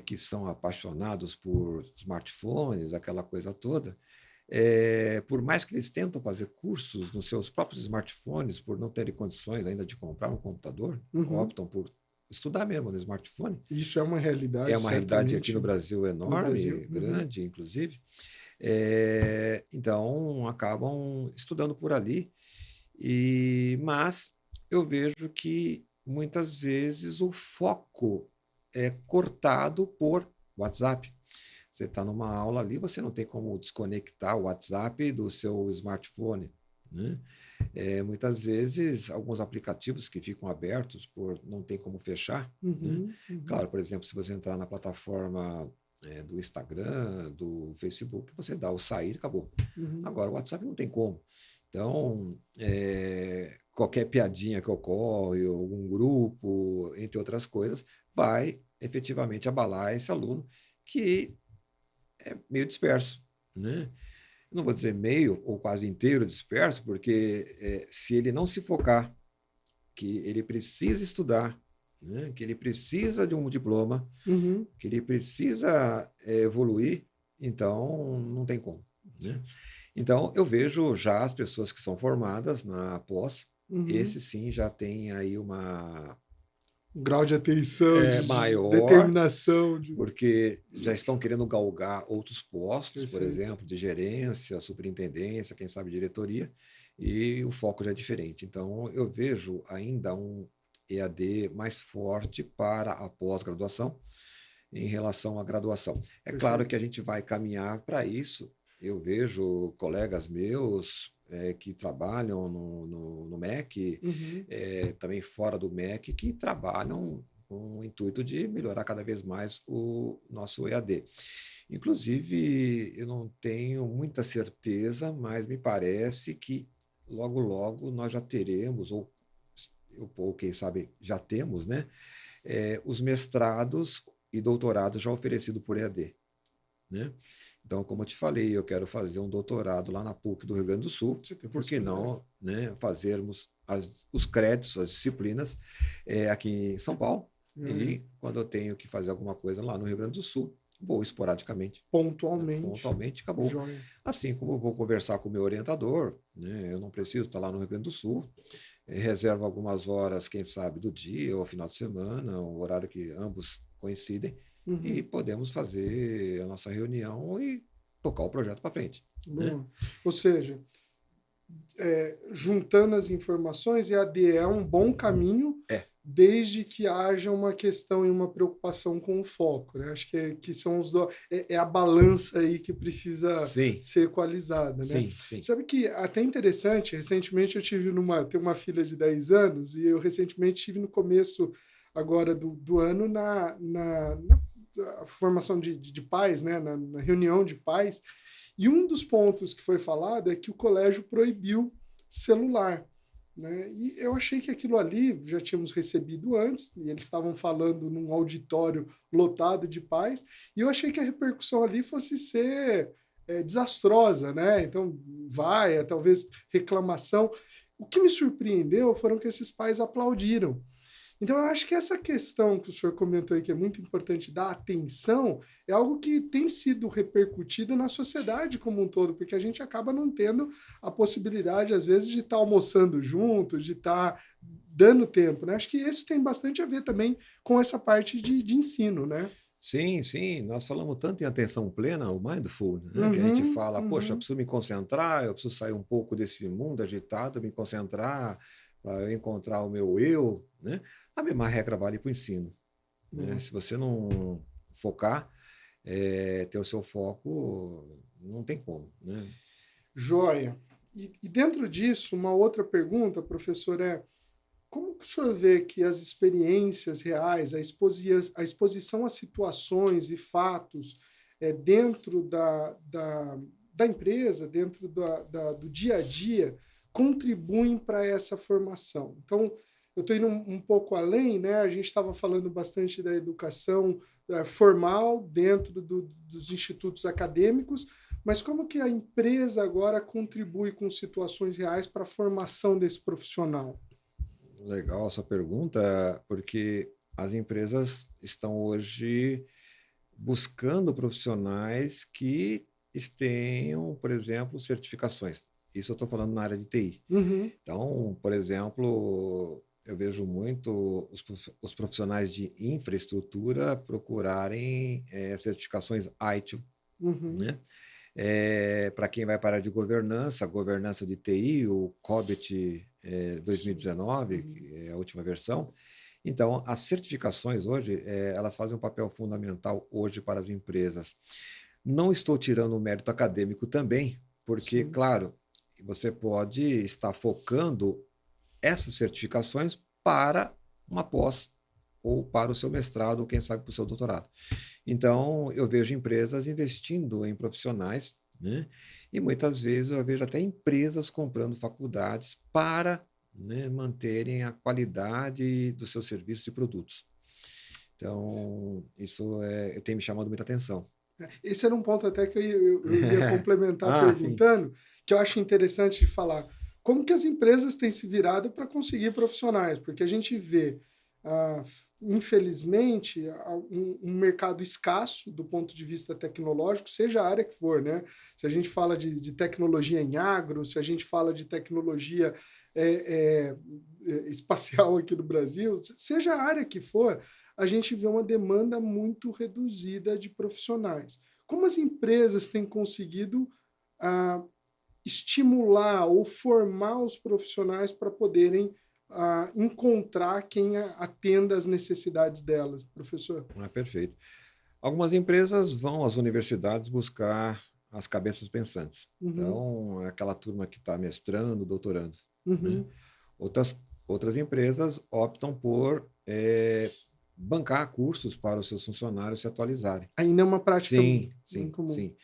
que são apaixonados por smartphones, aquela coisa toda, por mais que eles tentam fazer cursos nos seus próprios smartphones, por não terem condições ainda de comprar um computador, Uhum. optam por estudar mesmo no smartphone. Isso é uma É realidade, uma realidade aqui no certamente, Brasil no Brasil. enorme, Uhum. grande, inclusive. Então, acabam estudando por ali Mas eu vejo que muitas vezes o foco é cortado por WhatsApp. Você está numa aula ali, você não tem como desconectar o WhatsApp do seu smartphone, né? Muitas vezes, alguns aplicativos que ficam abertos por não tem como fechar, né? Uhum, uhum, Claro, por exemplo, se você entrar na plataforma do Instagram, do Facebook, você dá o sair e acabou. uhum. Agora, o WhatsApp não tem como. Então, qualquer piadinha que ocorre, ou algum grupo, entre outras coisas, vai efetivamente abalar esse aluno que é meio disperso, né? Não vou dizer meio ou quase inteiro disperso, porque se ele não se focar, que ele precisa estudar, né? Que ele precisa de um diploma, Uhum. que ele precisa evoluir, então não tem como, né? Então eu vejo já as pessoas que são formadas na pós, Uhum. esse sim já tem aí uma Um grau de atenção, de maior, determinação, de... porque já estão querendo galgar outros postos, por Perfeito. exemplo, de gerência, superintendência, quem sabe diretoria, e o foco já é diferente. Então, eu vejo ainda um EAD mais forte para a pós-graduação em relação à graduação. É claro que a Perfeito. gente vai caminhar para isso. Eu vejo colegas meus que trabalham no MEC, Uhum. também fora do MEC, que trabalham com o intuito de melhorar cada vez mais o nosso EAD. Inclusive, eu não tenho muita certeza, mas me parece que logo, logo nós já teremos, ou quem sabe já temos, né, os mestrados e doutorados já oferecidos por EAD, né? Então, como eu te falei, eu quero fazer um doutorado lá na PUC do Rio Grande do Sul, Você tem por que possibilidade. não, né, fazermos os créditos, as disciplinas aqui em São Paulo, É. e quando eu tenho que fazer alguma coisa lá no Rio Grande do Sul, vou esporadicamente, né, Pontualmente. pontualmente, acabou. Joia. Assim como eu vou conversar com o meu orientador, né, eu não preciso estar lá no Rio Grande do Sul, reservo algumas horas, quem sabe, do dia ou final de semana, um horário que ambos coincidem, e Uhum. podemos fazer a nossa reunião e tocar o projeto para frente, né? Boa. Ou seja, juntando as informações, EAD é um bom caminho É, desde que haja uma questão e uma preocupação com o foco, né? Acho que são é a balança aí que precisa sim, ser equalizada, né? sim, sim. Sabe que até interessante, recentemente tenho uma filha de 10 anos e eu recentemente estive no começo agora do ano na formação de pais, né? Na reunião de pais, e um dos pontos que foi falado é que o colégio proibiu celular, né? E eu achei que aquilo ali já tínhamos recebido antes, e eles estavam falando num auditório lotado de pais, e eu achei que a repercussão ali fosse ser desastrosa, né? Então, talvez reclamação. O que me surpreendeu foram que esses pais aplaudiram. Então, eu acho que essa questão que o senhor comentou aí, que é muito importante, da atenção, é algo que tem sido repercutido na sociedade como um todo, porque a gente acaba não tendo a possibilidade, às vezes, de estar almoçando junto, de estar dando tempo, né? Acho que isso tem bastante a ver também com essa parte de ensino, né? Sim, sim, nós falamos tanto em atenção plena, o mindful, né? Que a gente Uhum, fala, poxa, eu uhum. preciso me concentrar, eu preciso sair um pouco desse mundo agitado, me concentrar para eu encontrar o meu eu, né? A mesma regra vale para o ensino, né? Boa. Se você não focar, ter o seu foco, não tem como, né? Joia. E dentro disso, uma outra pergunta, professor, como que o senhor vê que as experiências reais, a exposição a situações e fatos dentro da empresa, dentro do dia a dia, contribuem para essa formação? Então, eu estou indo um pouco além, né? A gente estava falando bastante da educação formal dentro dos institutos acadêmicos, mas como que a empresa agora contribui com situações reais para a formação desse profissional? Legal essa pergunta, porque as empresas estão hoje buscando profissionais que tenham, por exemplo, certificações. Isso eu estou falando na área de TI. Uhum, Então, por exemplo, eu vejo muito os profissionais de infraestrutura procurarem certificações ITIL, uhum, né? Para quem vai para a área de governança, governança de TI, o COBIT 2019, que é a última versão. Então, as certificações hoje, elas fazem um papel fundamental hoje para as empresas. Não estou tirando o mérito acadêmico também, porque, Sim. claro, você pode estar focando essas certificações para uma pós ou para o seu mestrado, ou quem sabe para o seu doutorado. Então, eu vejo empresas investindo em profissionais, né? E muitas vezes eu vejo até empresas comprando faculdades para, né, manterem a qualidade dos seus serviços e produtos. Então, isso tem me chamado muita atenção. Esse era um ponto até que eu ia complementar Ah, sim. perguntando, que eu acho interessante de falar. Como que as empresas têm se virado para conseguir profissionais? Porque a gente vê, infelizmente, um mercado escasso do ponto de vista tecnológico, seja a área que for, né? Se a gente fala de tecnologia em agro, se a gente fala de tecnologia espacial aqui no Brasil, seja a área que for, a gente vê uma demanda muito reduzida de profissionais. Como as empresas têm conseguido estimular ou formar os profissionais para poderem encontrar quem atenda às necessidades delas, professor? Perfeito. Algumas empresas vão às universidades buscar as cabeças pensantes. Uhum, Então, é aquela turma que está mestrando, doutorando, né? uhum. Outras empresas optam por bancar cursos para os seus funcionários se atualizarem. Ainda é uma prática Sim, muito sim, comum. sim.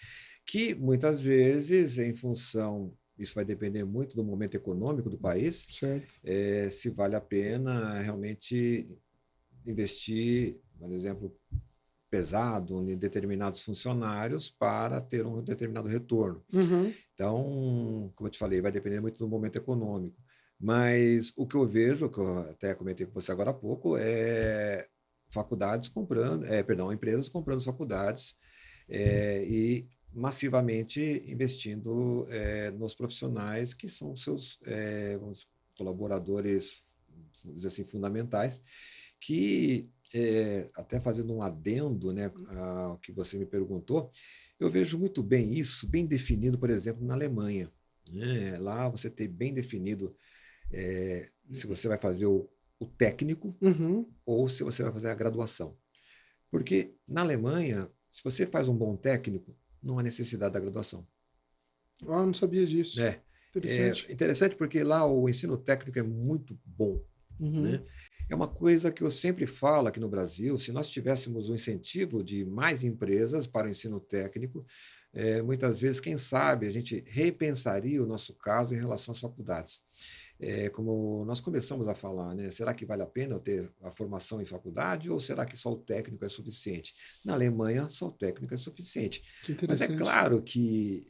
Que muitas vezes, em função, isso vai depender muito do momento econômico do país, Certo. se vale a pena realmente investir, por exemplo, pesado em determinados funcionários para ter um determinado retorno. Uhum. Então, como eu te falei, vai depender muito do momento econômico. Mas o que eu vejo, que eu até comentei com você agora há pouco, é faculdades comprando, perdão, empresas comprando faculdades e massivamente investindo nos profissionais que são seus colaboradores, vamos dizer assim, fundamentais, que, até fazendo um adendo, né, ao que você me perguntou, eu vejo muito bem isso, bem definido, por exemplo, na Alemanha, né? Lá você tem bem definido se você vai fazer o técnico Uhum. ou se você vai fazer a graduação. Porque na Alemanha, se você faz um bom técnico, não há necessidade da graduação. Não sabia disso. É, Interessante. é interessante porque lá o ensino técnico é muito bom, Uhum. né? É uma coisa que eu sempre falo aqui no Brasil, se nós tivéssemos um incentivo de mais empresas para o ensino técnico, muitas vezes, quem sabe, a gente repensaria o nosso caso em relação às faculdades. Como nós começamos a falar, né? Será que vale a pena eu ter a formação em faculdade ou será que só o técnico é suficiente? Na Alemanha, só o técnico é suficiente. Que Mas é interessante. claro que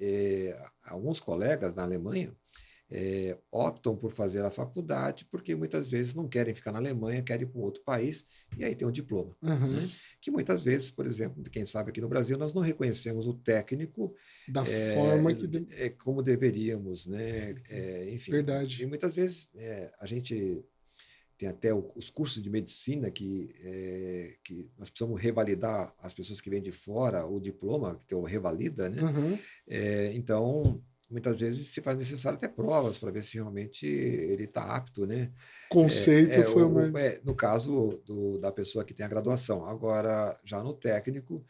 alguns colegas na Alemanha optam por fazer a faculdade porque muitas vezes não querem ficar na Alemanha, querem ir para um outro país e aí tem um diploma, Uhum. né? Que muitas vezes, por exemplo, quem sabe aqui no Brasil, nós não reconhecemos o técnico Da forma que... como deveríamos, né? Enfim, e Verdade. muitas vezes a gente tem até os cursos de medicina que nós precisamos revalidar as pessoas que vêm de fora o diploma, que tem o revalida, né? Uhum. Então, muitas vezes se faz necessário até provas para ver se realmente ele está apto, né? Conceito foi uma... No caso da pessoa que tem a graduação. Agora, já no técnico,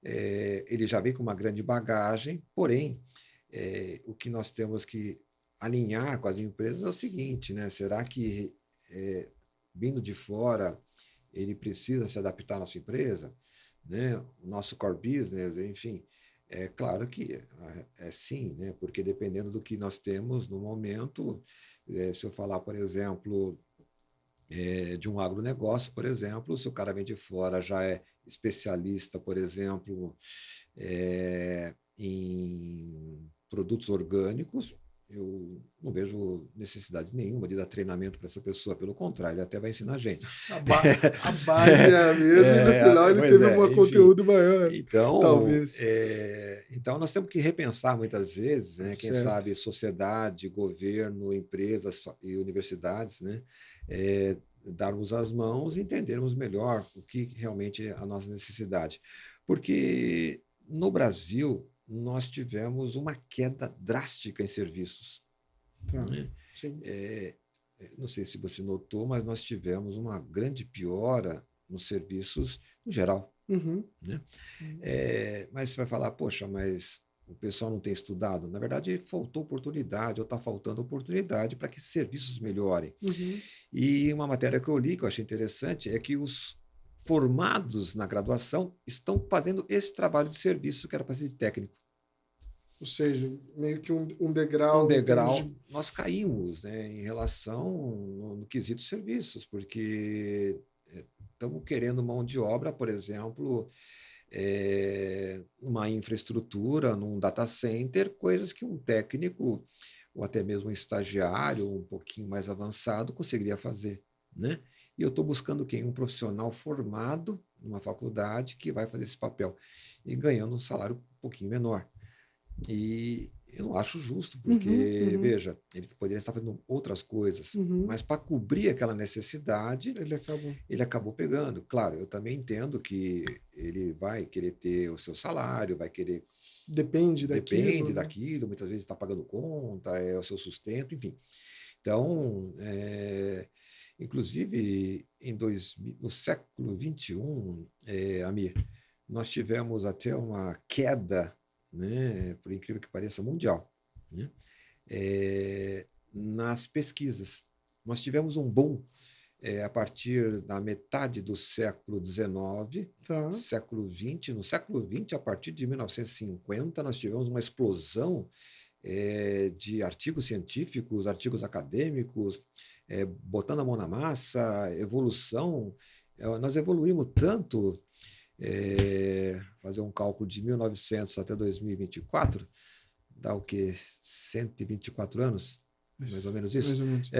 ele já vem com uma grande bagagem, porém, o que nós temos que alinhar com as empresas é o seguinte, né? Será que, vindo de fora, ele precisa se adaptar à nossa empresa, né? O nosso core business, enfim. É claro que sim, né? Porque dependendo do que nós temos no momento, se eu falar, por exemplo, de um agronegócio, por exemplo, se o cara vem de fora, já é especialista, por exemplo, em produtos orgânicos, eu não vejo necessidade nenhuma de dar treinamento para essa pessoa, pelo contrário, ele até vai ensinar a gente. A base é a mesma e no final ele Pois teve um enfim. conteúdo maior, Então, talvez. então, nós temos que repensar muitas vezes, né, quem Certo. sabe sociedade, governo, empresas e universidades, né, darmos as mãos e entendermos melhor o que realmente é a nossa necessidade. Porque no Brasil nós tivemos uma queda drástica em serviços, Tá. né? Sim. não sei se você notou, mas nós tivemos uma grande piora nos serviços no geral, Uhum. né? Uhum. Mas você vai falar, poxa, mas o pessoal não tem estudado. Na verdade, faltou oportunidade, ou está faltando oportunidade para que esses serviços melhorem. Uhum. E uma matéria que eu li, que eu achei interessante, é que os formados na graduação estão fazendo esse trabalho de serviço que era para ser de técnico. Ou seja, meio que um Um degrau em termos degrau, de. nós caímos, né, em relação no quesito serviços, porque estamos querendo mão de obra, por exemplo, uma infraestrutura, num data center, coisas que um técnico ou até mesmo um estagiário um pouquinho mais avançado conseguiria fazer, né? E eu estou buscando quem? Um profissional formado numa faculdade que vai fazer esse papel e ganhando um salário um pouquinho menor. E eu não acho justo, Uhum, porque, uhum, veja, ele poderia estar fazendo outras coisas, uhum. mas para cobrir aquela necessidade, Ele acabou. ele acabou pegando. Claro, eu também entendo que ele vai querer ter o seu salário, vai querer, Depende daquilo, depende né? daquilo, muitas vezes está pagando conta, é o seu sustento, enfim. Então, inclusive, no século XXI, Amir, nós tivemos até uma queda, né, por incrível que pareça, mundial, né, nas pesquisas. Nós tivemos um boom a partir da metade do século XIX, Tá. século XX. No século XX, a partir de 1950, nós tivemos uma explosão de artigos científicos, artigos acadêmicos, botando a mão na massa, evolução. Nós evoluímos tanto, fazer um cálculo de 1900 até 2024, dá o quê? 124 anos, mais ou menos isso? Mais ou menos.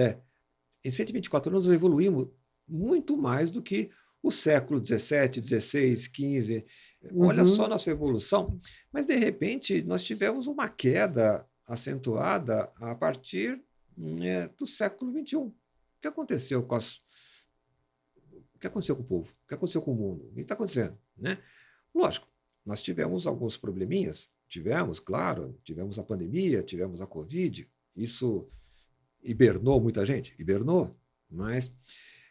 Em 124 anos nós evoluímos muito mais do que o século XVII, XVI, XV. Olha só a Uhum. nossa evolução, mas de repente nós tivemos uma queda acentuada a partir do século XXI. O que aconteceu com o que aconteceu com o povo? O que aconteceu com o mundo? O que está acontecendo? Né? Lógico, nós tivemos alguns probleminhas, tivemos, claro, tivemos a pandemia, tivemos a Covid, isso hibernou muita gente? Hibernou, mas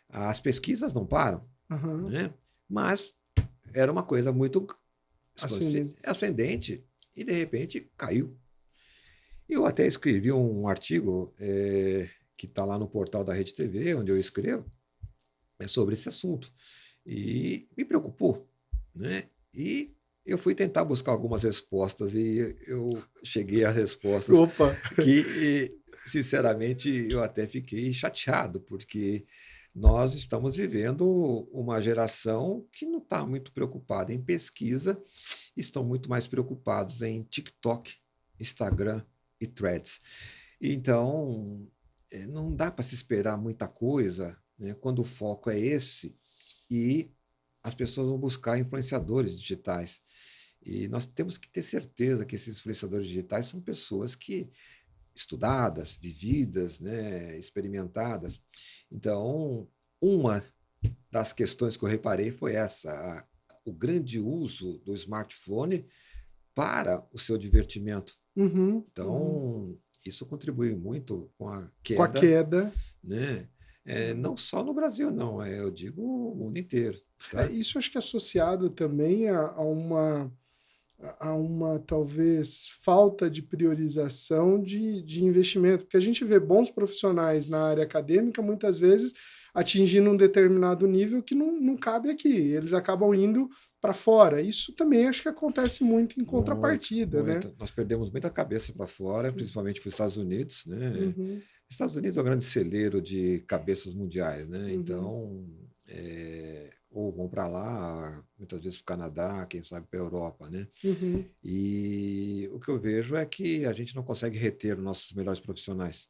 as pesquisas não param, Aham. né? Mas era uma coisa muito Ascendente. ascendente e, de repente, caiu. Eu até escrevi um artigo que está lá no portal da Rede TV, onde eu escrevo, sobre esse assunto. E me preocupou, né? E eu fui tentar buscar algumas respostas e eu cheguei a respostas Opa! que, sinceramente, eu até fiquei chateado, porque nós estamos vivendo uma geração que não está muito preocupada em pesquisa, estão muito mais preocupados em TikTok, Instagram e Threads. Então, não dá para se esperar muita coisa, né, quando o foco é esse e as pessoas vão buscar influenciadores digitais. E nós temos que ter certeza que esses influenciadores digitais são pessoas que estudadas, vividas, né, experimentadas. Então, uma das questões que eu reparei foi essa, o grande uso do smartphone para o seu divertimento. Uhum, uhum. Então, isso contribui muito com a Com a queda, queda. né? Não só no Brasil, não, eu digo o mundo inteiro. Tá? Isso acho que é associado também a uma talvez falta de priorização de investimento, porque a gente vê bons profissionais na área acadêmica muitas vezes atingindo um determinado nível que não cabe aqui, eles acabam indo para fora. Isso também acho que acontece muito em Muito, contrapartida, né? muito. Nós perdemos muita cabeça para fora, principalmente para os Estados Unidos, né? Uhum, Estados Unidos é um grande celeiro de cabeças mundiais, né? uhum, Então, ou vão para lá, muitas vezes para o Canadá, quem sabe para a Europa, né? uhum. E o que eu vejo é que a gente não consegue reter os nossos melhores profissionais.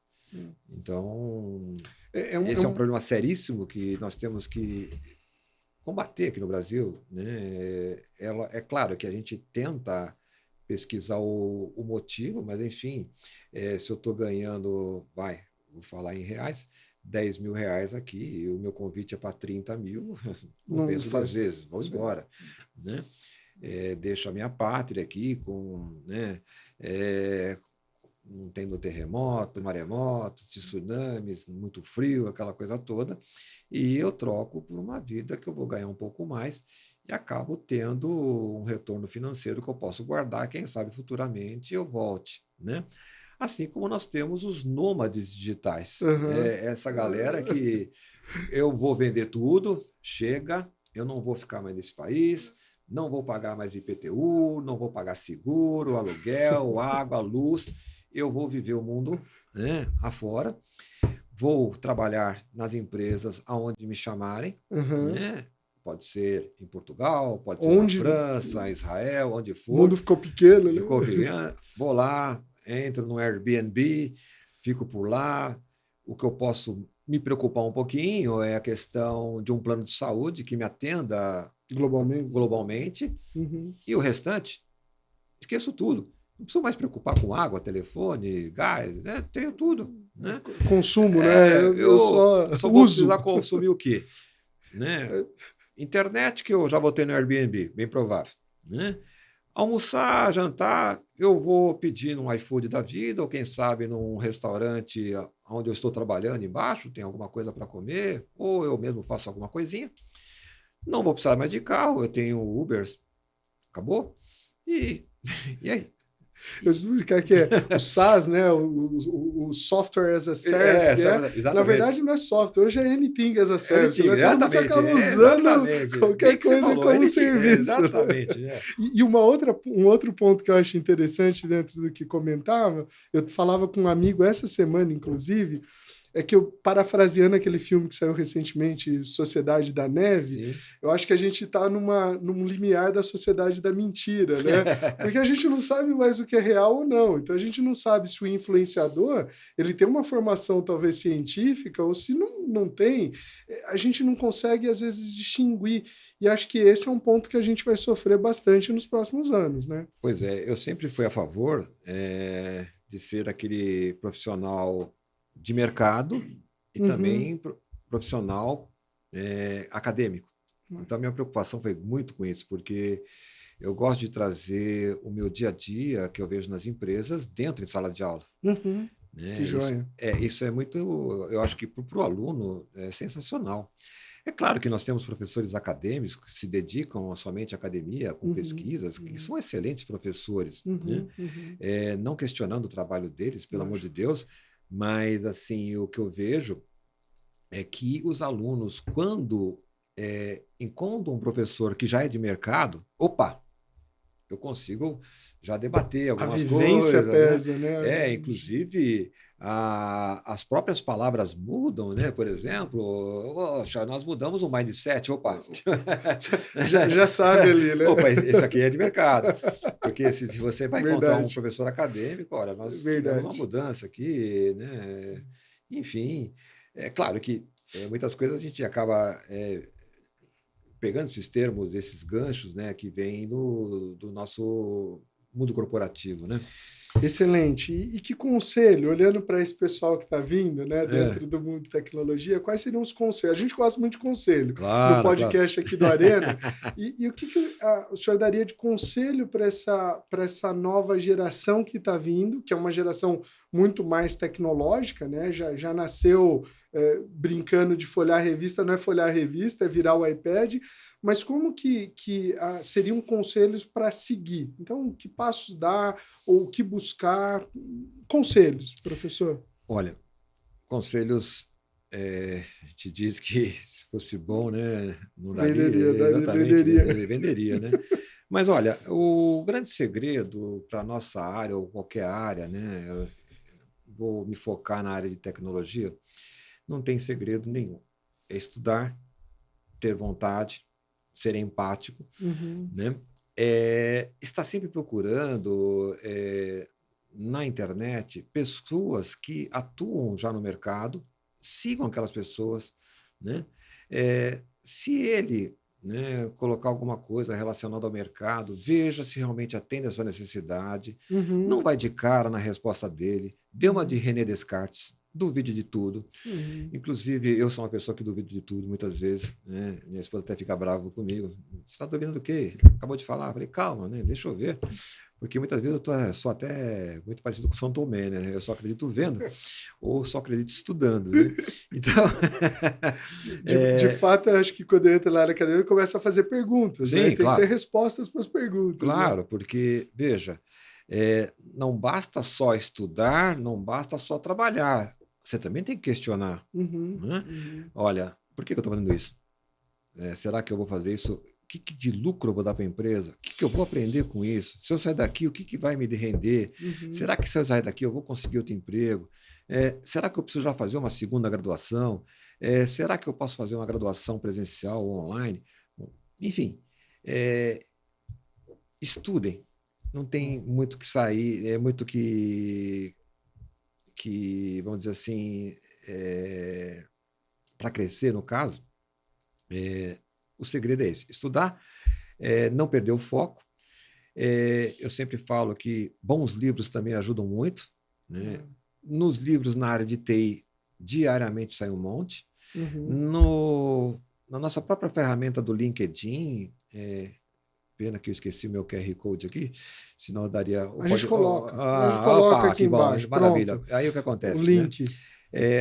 Então, É, é um, é esse é um um- problema seríssimo que nós temos que combater aqui no Brasil, né? É claro que a gente tenta pesquisar o motivo, mas enfim, se eu estou ganhando, vou falar em reais, R$ 10.000 aqui, e o meu convite é para 30 mil, não não penso duas faz. vezes, vou embora, né? Deixo a minha pátria aqui com, né, não tendo terremoto, maremotos, tsunamis, muito frio, aquela coisa toda, e eu troco por uma vida que eu vou ganhar um pouco mais e acabo tendo um retorno financeiro que eu posso guardar, quem sabe futuramente eu volte, né? Assim como nós temos os nômades digitais, Aham. essa galera que eu vou vender tudo, chega, eu não vou ficar mais nesse país, não vou pagar mais IPTU, não vou pagar seguro, aluguel, água, luz, eu vou viver o mundo, né, afora, vou trabalhar nas empresas aonde me chamarem, Aham. né? Pode ser em Portugal, pode ser na Onde França, Israel, onde o mundo for. ficou pequeno, né? Ficou vivendo, vou lá, entro no Airbnb, fico por lá. O que eu posso me preocupar um pouquinho é a questão de um plano de saúde que me atenda Globalmente. globalmente, Uhum. e o restante, esqueço tudo. Não preciso mais preocupar com água, telefone, gás, né? Tenho tudo, né? Consumo, né? Eu só Só vou uso. precisar consumir o quê? Né? Internet, que eu já botei no Airbnb, bem provável, né? Almoçar, jantar, eu vou pedir num iFood da vida, ou quem sabe num restaurante onde eu estou trabalhando embaixo, tem alguma coisa para comer, ou eu mesmo faço alguma coisinha. Não vou precisar mais de carro, eu tenho Uber, acabou. E, e aí? Eu preciso explicar que é o SaaS, né? O Software as a Service, que é, na Exatamente. verdade não é software, hoje é Anything as a Service. Anything, Né? Todo mundo acaba usando exatamente. qualquer Bem que você coisa falou, como anything, serviço. exatamente. Né? E um outro ponto que eu acho interessante dentro do que comentava, eu falava com um amigo essa semana, inclusive, é que eu, parafraseando aquele filme que saiu recentemente, Sociedade da Neve, Sim. eu acho que a gente está num limiar da sociedade da mentira, né? Porque a gente não sabe mais o que é real ou não. Então, a gente não sabe se o influenciador ele tem uma formação talvez científica ou se não tem. A gente não consegue, às vezes, distinguir. E acho que esse é um ponto que a gente vai sofrer bastante nos próximos anos, né? Pois é, eu sempre fui a favor de ser aquele profissional de mercado e também profissional acadêmico. Então, a minha preocupação foi muito com isso, porque eu gosto de trazer o meu dia a dia que eu vejo nas empresas dentro de sala de aula. Né? Que joia. Isso é muito, eu acho que para o aluno é sensacional. É claro que nós temos professores acadêmicos que se dedicam somente à academia, com pesquisas, que são excelentes professores, né? Não questionando o trabalho deles, pelo amor de Deus, mas assim, o que eu vejo é que os alunos, quando encontram um professor que já é de mercado, opa, eu consigo já debater algumas A vivência coisas, pesa, né? Inclusive as próprias palavras mudam, né? Por exemplo, nós mudamos o mindset, opa. já sabe ali, né? Opa, esse aqui é de mercado. Porque se você vai encontrar um professor acadêmico, olha, nós tivemos uma mudança aqui, né? Enfim, é claro que muitas coisas a gente acaba pegando esses termos, esses ganchos, né, que vêm do nosso mundo corporativo, né? Excelente. E que conselho, olhando para esse pessoal que está vindo, né, dentro do mundo de tecnologia, quais seriam os conselhos? A gente gosta muito de conselho no podcast aqui do Arena. E o que o senhor daria de conselho para essa nova geração que está vindo, que é uma geração muito mais tecnológica, né? Já nasceu brincando de folhear a revista, não é folhear a revista, é virar o iPad. Mas como que seriam conselhos para seguir? Então, que passos dar ou o que buscar? Conselhos, professor. Olha, conselhos, a gente diz que se fosse bom, né, não daria, venderia, né? Mas olha, o grande segredo para a nossa área ou qualquer área, né, eu vou me focar na área de tecnologia, não tem segredo nenhum. É estudar, ter vontade, ser empático, né? Está sempre procurando na internet pessoas que atuam já no mercado, sigam aquelas pessoas, né? Se ele, né, colocar alguma coisa relacionada ao mercado, veja se realmente atende a sua necessidade, não vai de cara na resposta dele, dê uma de René Descartes, duvide de tudo. Inclusive, eu sou uma pessoa que duvido de tudo muitas vezes, né? Minha esposa até fica brava comigo. Você está duvidando do quê? Acabou de falar. Eu falei, calma, né? Deixa eu ver. Porque muitas vezes sou até muito parecido com São Tomé, né? Eu só acredito vendo ou só acredito estudando, né? Então, De fato, eu acho que quando entra lá na academia, começa a fazer perguntas, né? sim, Tem que ter claro, respostas para as perguntas, né? claro, porque, veja, não basta só estudar, não basta só trabalhar, você também tem que questionar, Uhum, né? uhum. Olha, por que eu estou fazendo isso? Será que eu vou fazer isso? O que de lucro eu vou dar para a empresa? O que eu vou aprender com isso? Se eu sair daqui, o que vai me render? Uhum. Será que se eu sair daqui eu vou conseguir outro emprego? Será que eu preciso já fazer uma segunda graduação? Será que eu posso fazer uma graduação presencial ou online? Bom, enfim, é, estudem. Não tem muito que sair, é muito que vamos dizer assim, para crescer, no caso, o segredo é esse: estudar, não perder o foco. Eu sempre falo que bons livros também ajudam muito, né? Uhum. Nos livros na área de TI, diariamente sai um monte. Uhum. Na nossa própria ferramenta do LinkedIn, pena que eu esqueci o meu QR Code aqui, senão eu daria. A gente coloca aqui Que bom, embaixo, maravilha. pronto, Aí o que o acontece, né? link.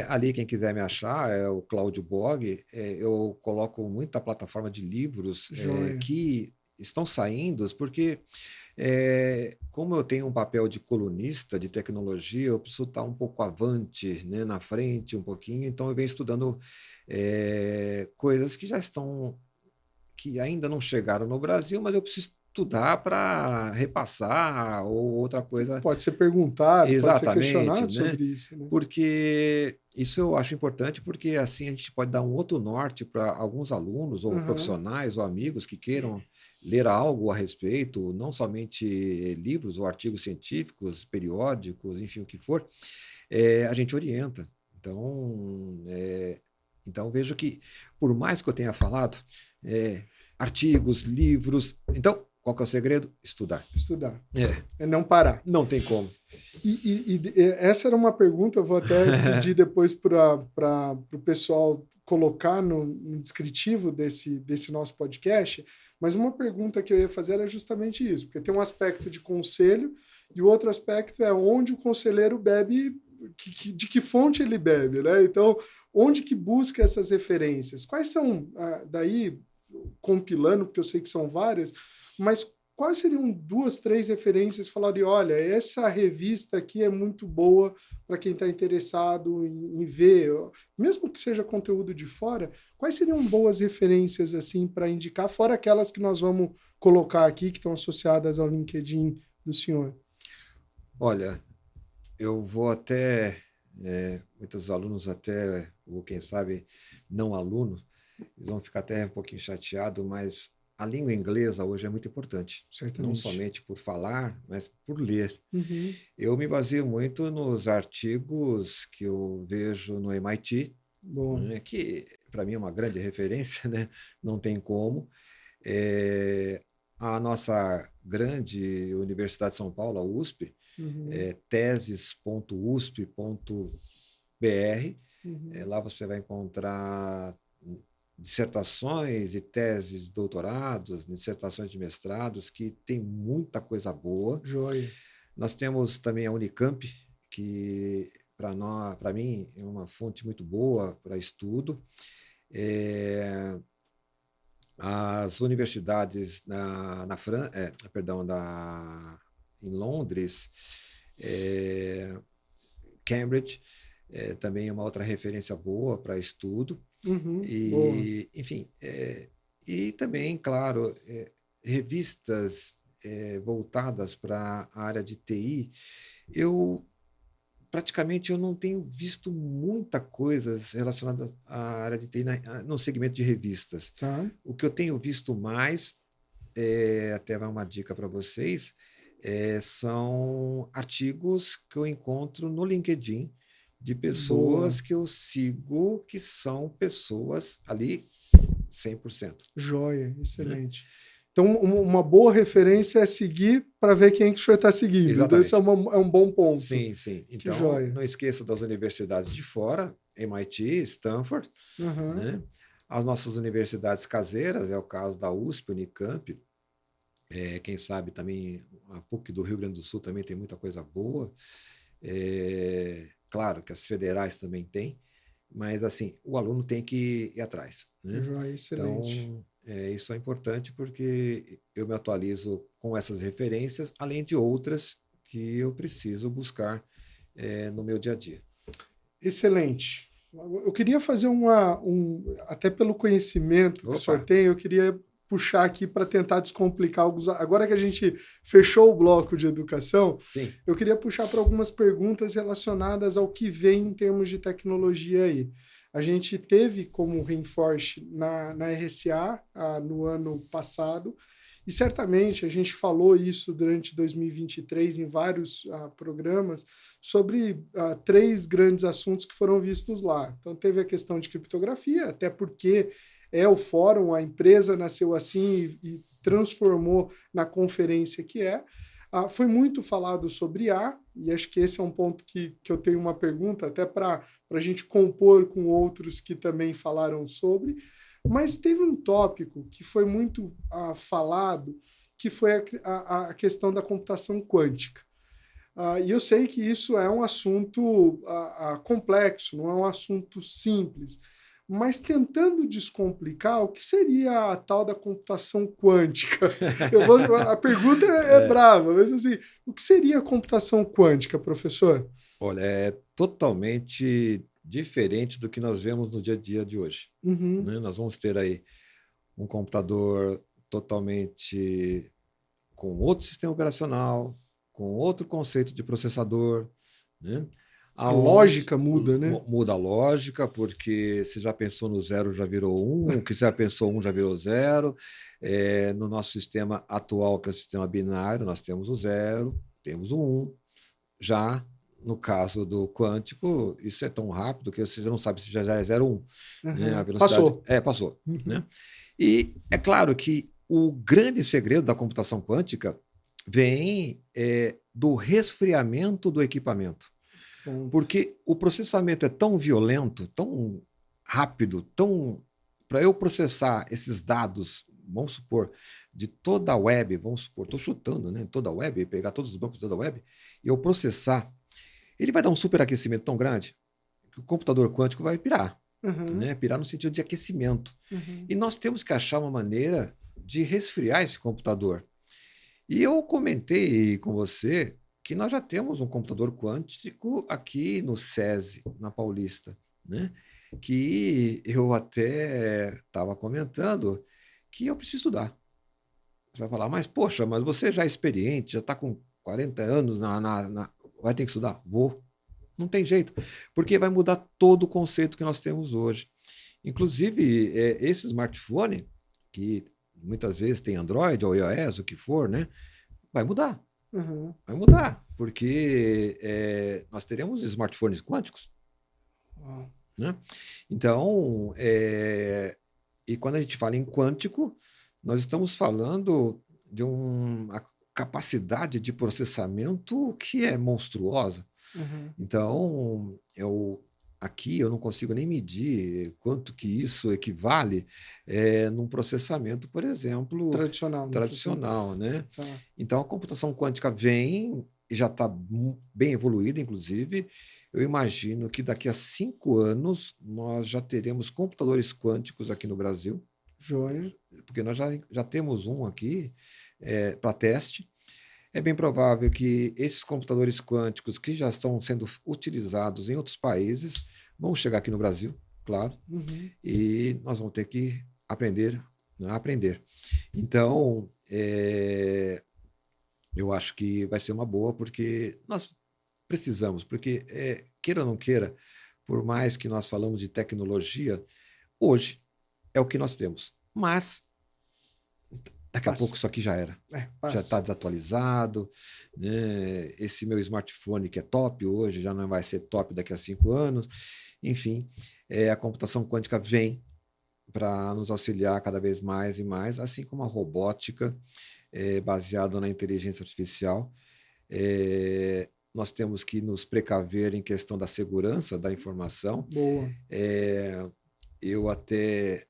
Ali, quem quiser me achar, é o Cláudio Blog. Eu coloco muita plataforma de livros Joia. que estão saindo, porque como eu tenho um papel de colunista de tecnologia, eu preciso estar um pouco avante, né, na frente um pouquinho, então eu venho estudando coisas que já estão, que ainda não chegaram no Brasil, mas eu preciso estudar para repassar ou outra coisa. Pode ser perguntado, pode ser Exatamente, questionado né? sobre isso, né? Porque isso eu acho importante, porque assim a gente pode dar um outro norte para alguns alunos ou Aham. profissionais ou amigos que queiram ler algo a respeito, não somente livros ou artigos científicos, periódicos, enfim, o que for, a gente orienta. Então vejo que, por mais que eu tenha falado, artigos, livros, então, qual que é o segredo? Estudar. Estudar. É, É não parar. não tem como. Essa era uma pergunta, eu vou até pedir depois para o pessoal colocar no descritivo desse nosso podcast, mas uma pergunta que eu ia fazer era justamente isso, porque tem um aspecto de conselho e o outro aspecto é onde o conselheiro bebe, de que fonte ele bebe, né? Então, onde que busca essas referências? Quais são, daí, compilando, porque eu sei que são várias, mas quais seriam duas, três referências? Falaria, olha, essa revista aqui é muito boa para quem está interessado em ver, mesmo que seja conteúdo de fora, quais seriam boas referências assim para indicar, fora aquelas que nós vamos colocar aqui, que estão associadas ao LinkedIn do senhor? Olha, eu vou até, muitos alunos até, ou quem sabe não alunos, eles vão ficar até um pouquinho chateados, mas a língua inglesa hoje é muito importante, não Certamente. somente por falar, mas por ler. Uhum. Eu me baseio muito nos artigos que eu vejo no MIT, Boa. né, que para mim é uma grande referência, né? Não tem como. É, a nossa grande Universidade de São Paulo, a USP, Uhum. teses.usp.br. Uhum. Lá você vai encontrar dissertações e teses de doutorados, dissertações de mestrados, que tem muita coisa boa. Joia. Nós temos também a Unicamp, que para mim é uma fonte muito boa para estudo. As universidades em Londres, Cambridge, também é uma outra referência boa para estudo. Uhum. Boa. E, enfim, e também, claro, revistas voltadas para a área de TI. Eu praticamente eu não tenho visto muita coisa relacionada à área de TI no segmento de revistas. Tá. O que eu tenho visto mais, até vai uma dica para vocês, são artigos que eu encontro no LinkedIn de Boa. pessoas que eu sigo, que são pessoas ali 100%. Joia. Né? Excelente. Então, uma boa referência é seguir para ver quem que o senhor está seguindo. Então, isso é, Exatamente. é um bom ponto. Sim, sim. Que Então, joia. não esqueça das universidades de fora, MIT, Stanford, Uhum. né? As nossas universidades caseiras, é o caso da USP, Unicamp, Quem sabe também a PUC do Rio Grande do Sul também tem muita coisa boa. Claro que as federais também têm, mas assim, o aluno tem que ir atrás, né? Joia, excelente. Então, isso é importante porque eu me atualizo com essas referências, além de outras que eu preciso buscar no meu dia a dia. Excelente. Eu queria fazer até pelo conhecimento que o senhor Opa! tem, eu queria puxar aqui para tentar descomplicar alguns. Agora que a gente fechou o bloco de educação, Sim, eu queria puxar para algumas perguntas relacionadas ao que vem em termos de tecnologia aí. A gente teve como Reinforce na RSA no ano passado, e certamente a gente falou isso durante 2023 em vários programas sobre 3 grandes assuntos que foram vistos lá. Então, teve a questão de criptografia, até porque é o fórum, a empresa nasceu assim e transformou na conferência que é. Foi muito falado sobre IA, e acho que esse é um ponto que eu tenho uma pergunta, até para a gente compor com outros que também falaram sobre. Mas teve um tópico que foi muito falado, que foi a questão da computação quântica. E eu sei que isso é um assunto complexo, não é um assunto simples. Mas tentando descomplicar, o que seria a tal da computação quântica? A pergunta é brava, mas assim, o que seria a computação quântica, professor? olha, é totalmente diferente do que nós vemos no dia a dia de hoje, Uhum. né? Nós vamos ter aí um computador totalmente com outro sistema operacional, com outro conceito de processador, né? A Aonde lógica muda, né? muda a lógica, porque se já pensou no zero, já virou um, o que já pensou um, já virou zero. No nosso sistema atual, que é o sistema binário, nós temos o zero, temos o um. Já no caso do quântico, isso é tão rápido que você já não sabe se já é zero ou um. Né? A Uhum. velocidade Passou. passou. Uhum. Né? E é claro que o grande segredo da computação quântica vem do resfriamento do equipamento. Porque o processamento é tão violento, tão rápido, para eu processar esses dados, vamos supor, de toda a web, vamos supor, estou chutando, né? Toda a web, pegar todos os bancos de toda a web, e eu processar, ele vai dar um superaquecimento tão grande que o computador quântico vai pirar. Uhum. Né? Pirar no sentido de aquecimento. Uhum. E nós temos que achar uma maneira de resfriar esse computador. E eu comentei com você que nós já temos um computador quântico aqui no SESI, na Paulista, né? Que eu até estava comentando que eu preciso estudar. Você vai falar, mas poxa, mas você já é experiente, já está com 40 anos, vai ter que estudar? Vou. Não tem jeito, porque vai mudar todo o conceito que nós temos hoje. Inclusive, esse smartphone, que muitas vezes tem Android ou iOS, o que for, né? Vai mudar. Uhum. Vai mudar, porque nós teremos smartphones quânticos. Uau. Né? Então, e quando a gente fala em quântico, nós estamos falando de uma capacidade de processamento que é monstruosa. Uhum. Então, aqui eu não consigo nem medir quanto que isso equivale num processamento, por exemplo, tradicional, né? Tá. Então, a computação quântica vem e já está bem evoluída, inclusive. Eu imagino que daqui a 5 anos nós já teremos computadores quânticos aqui no Brasil. Joia. Porque nós já temos um aqui para teste. É bem provável que esses computadores quânticos que já estão sendo utilizados em outros países vão chegar aqui no Brasil, claro, Uhum. e nós vamos ter que aprender, né, a aprender. Então, eu acho que vai ser uma boa, porque nós precisamos, porque, queira ou não queira, por mais que nós falamos de tecnologia, hoje é o que nós temos. Mas daqui a pouco isso aqui já era. Já está desatualizado. Né? Esse meu smartphone que é top hoje já não vai ser top daqui a 5 anos. Enfim, a computação quântica vem para nos auxiliar cada vez mais e mais, assim como a robótica baseada na inteligência artificial. Nós temos que nos precaver em questão da segurança da informação. Boa. Eu até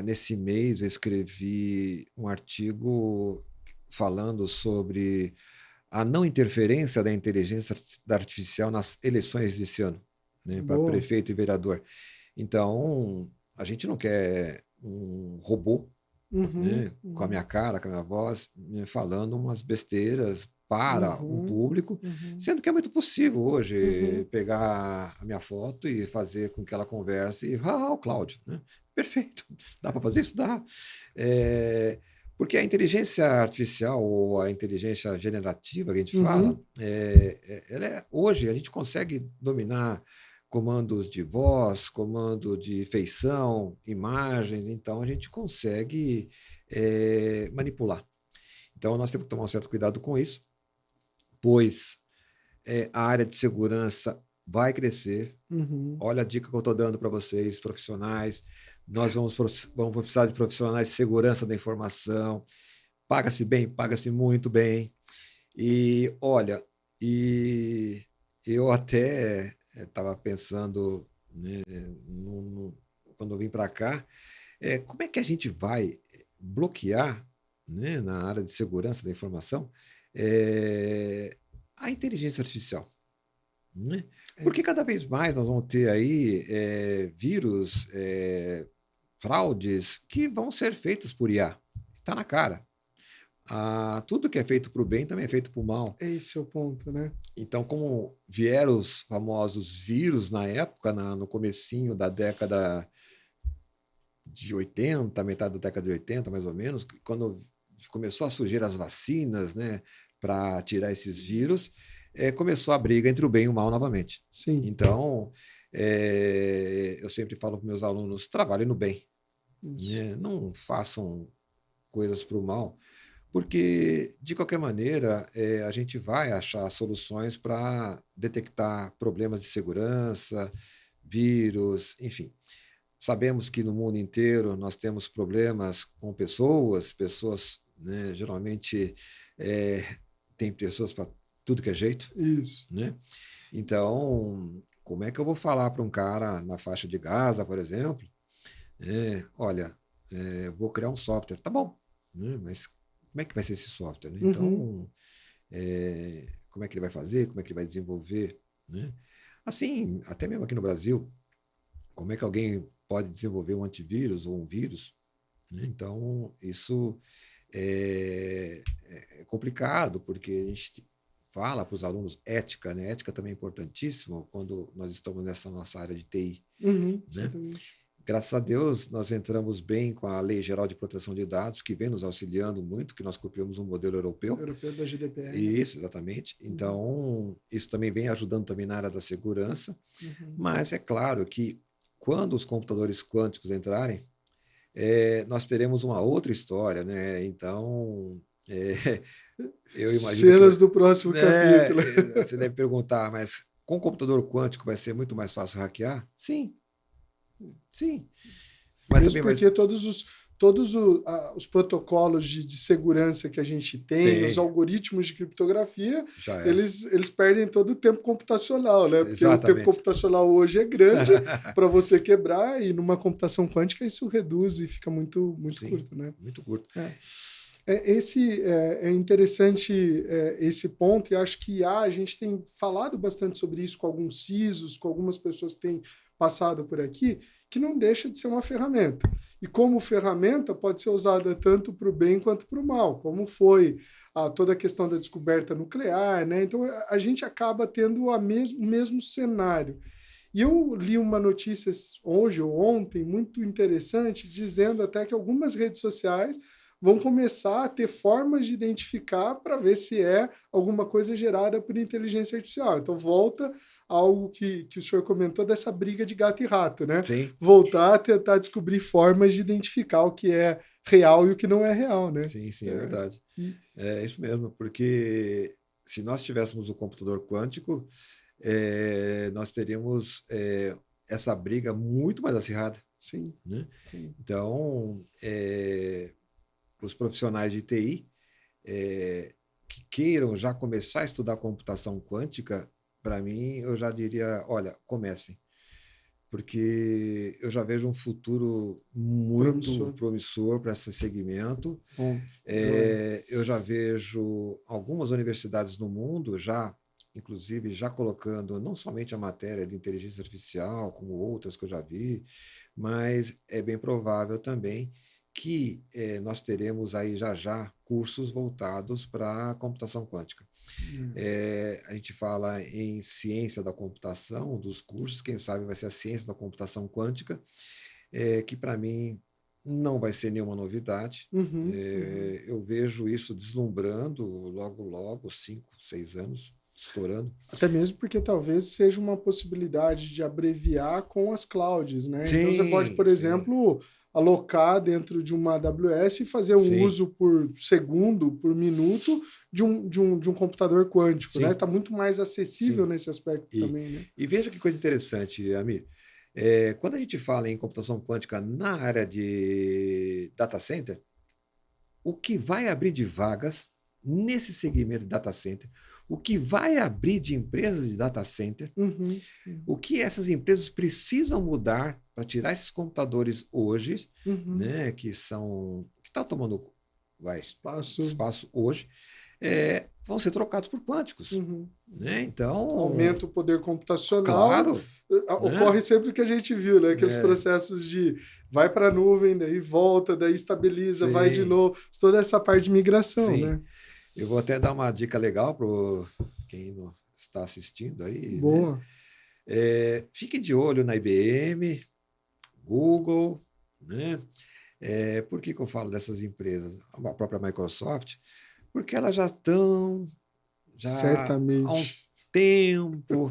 nesse mês eu escrevi um artigo falando sobre a não interferência da inteligência artificial nas eleições desse ano, né, para Boa. prefeito e vereador. Então, a gente não quer um robô, Uhum, né, com a uhum, minha cara, com a minha voz, né, falando umas besteiras para um uhum, público, uhum, sendo que é muito possível hoje uhum. pegar a minha foto e fazer com que ela converse e, o Cláudio, né? Perfeito. Dá para fazer isso? Dá. É, porque a inteligência artificial ou a inteligência generativa que a gente fala, Uhum. hoje a gente consegue dominar comandos de voz, comando de feição, imagens, então a gente consegue manipular. Então nós temos que tomar um certo cuidado com isso, pois a área de segurança vai crescer. Uhum. Olha a dica que eu estou dando para vocês, profissionais. Nós vamos precisar de profissionais de segurança da informação. Paga-se bem, paga-se muito bem. E olha, e eu até estava pensando, né, quando eu vim para cá, como é que a gente vai bloquear, né, na área de segurança da informação, é, a inteligência artificial, né? É, Porque cada vez mais nós vamos ter aí vírus, fraudes que vão ser feitos por IA. Está na cara. Tudo que é feito para o bem também é feito para o mal. esse é o ponto, né? Então, como vieram os famosos vírus na época, no comecinho da década de 80, metade da década de 80, mais ou menos, quando começou a surgir as vacinas, né, para tirar esses vírus, começou a briga entre o bem e o mal novamente. Sim. Então, eu sempre falo para meus alunos, trabalhem no bem, Isso. né? Não façam coisas para o mal, porque, de qualquer maneira, a gente vai achar soluções para detectar problemas de segurança, vírus, enfim. Sabemos que no mundo inteiro nós temos problemas com pessoas, né, geralmente tem pessoas para tudo que é jeito, Isso. né? Então, como é que eu vou falar para um cara na faixa de Gaza, por exemplo, olha, vou criar um software, tá bom, né? Mas como é que vai ser esse software, né? Uhum. Então, como é que ele vai fazer, como é que ele vai desenvolver, né? Assim, até mesmo aqui no Brasil, como é que alguém pode desenvolver um antivírus ou um vírus, né? Então, isso é complicado, porque a gente fala para os alunos ética, né? Ética também é importantíssimo quando nós estamos nessa nossa área de TI, Uhum. né? Exatamente. Graças a Deus, nós entramos bem com a Lei Geral de Proteção de Dados, que vem nos auxiliando muito, que nós copiamos um modelo europeu. Europeu da GDPR. Isso, exatamente. Uhum. Então, isso também vem ajudando também na área da segurança, Uhum. mas é claro que quando os computadores quânticos entrarem, nós teremos uma outra história, né? Então, é, eu imagino que Cenas do próximo capítulo. você deve perguntar, mas com computador quântico vai ser muito mais fácil hackear? Sim, sim. Mas Mesmo também vai porque todos os protocolos de segurança que a gente tem, os ter, algoritmos de criptografia, já era. eles perdem todo o tempo computacional, né? Porque o tempo Exatamente. computacional hoje é grande para você quebrar, e numa computação quântica isso reduz e fica muito, muito Sim, curto, né? muito curto. É interessante esse ponto, e acho que a gente tem falado bastante sobre isso com alguns CISOs, com algumas pessoas que têm passado por aqui, que não deixa de ser uma ferramenta. E como ferramenta pode ser usada tanto para o bem quanto para o mal, como foi toda a questão da descoberta nuclear, né? Então a gente acaba tendo o mesmo cenário. E eu li uma notícia hoje ou ontem muito interessante, dizendo até que algumas redes sociais vão começar a ter formas de identificar para ver se é alguma coisa gerada por inteligência artificial. Então, volta a algo que o senhor comentou dessa briga de gato e rato, né? Sim, Voltar a tentar descobrir formas de identificar o que é real e o que não é real, né? sim, sim, é verdade. E, É isso mesmo, porque se nós tivéssemos o computador quântico, nós teríamos essa briga muito mais acirrada, sim, né? sim. Então, os profissionais de TI que queiram já começar a estudar computação quântica, para mim, eu já diria, olha, comecem. porque eu já vejo um futuro muito promissor para esse segmento. Bom, Eu já vejo algumas universidades no mundo já, inclusive, já colocando não somente a matéria de inteligência artificial, como outras que eu já vi, mas é bem provável também que nós teremos aí já cursos voltados para a computação quântica. A gente fala em ciência da computação, dos cursos, quem sabe vai ser a ciência da computação quântica, que para mim não vai ser nenhuma novidade. Eu vejo isso deslumbrando logo, 5, 6 anos, estourando. Até mesmo porque talvez seja uma possibilidade de abreviar com as clouds, né? Sim, então você pode, por exemplo, alocar dentro de uma AWS e fazer um uso por segundo, por minuto, de um computador quântico, né? Está muito mais acessível nesse aspecto também, né? E veja que coisa interessante, Amir. Quando a gente fala em computação quântica na área de data center, o que vai abrir de vagas nesse segmento de data center, o que vai abrir de empresas de data center, o que essas empresas precisam mudar para tirar esses computadores hoje, né, que estão tomando espaço hoje, vão ser trocados por quânticos. Né? Então, aumenta o poder computacional. Claro. Ocorre sempre o que a gente viu, né? Aqueles processos de vai para a nuvem, daí volta, daí estabiliza, vai de novo. Toda essa parte de migração, né? Eu vou até dar uma dica legal para quem está assistindo aí. Boa. Né? Fique de olho na IBM, Google, né? Por que eu falo dessas empresas? A própria Microsoft, porque elas já estão certamente há um tempo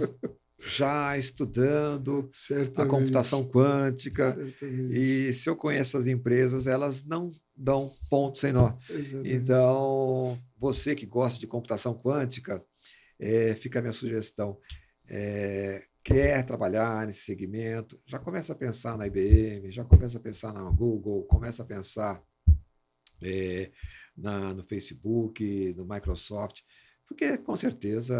já estudando a computação quântica. E se eu conheço as empresas, elas não dão ponto sem nó. Então, você que gosta de computação quântica, fica a minha sugestão. Quer trabalhar nesse segmento, já começa a pensar na IBM, já começa a pensar na Google, começa a pensar no Facebook, no Microsoft, porque com certeza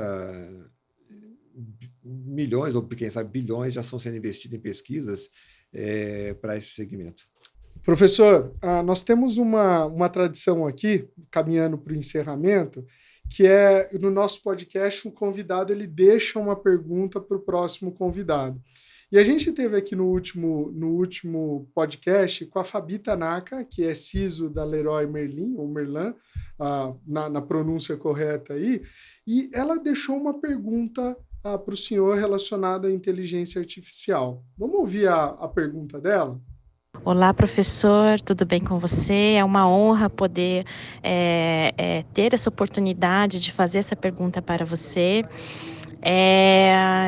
milhões, ou quem sabe bilhões, já estão sendo investidos em pesquisas para esse segmento. Professor, nós temos uma tradição aqui, caminhando para o encerramento, que é, no nosso podcast, o convidado ele deixa uma pergunta para o próximo convidado. E a gente teve aqui no último podcast com a Fabi Tanaka, que é CISO da Leroy Merlin, ou Merlin, na pronúncia correta aí, e ela deixou uma pergunta para o senhor relacionada à inteligência artificial. Vamos ouvir a pergunta dela? Olá, professor, tudo bem com você? É uma honra poder ter essa oportunidade de fazer essa pergunta para você.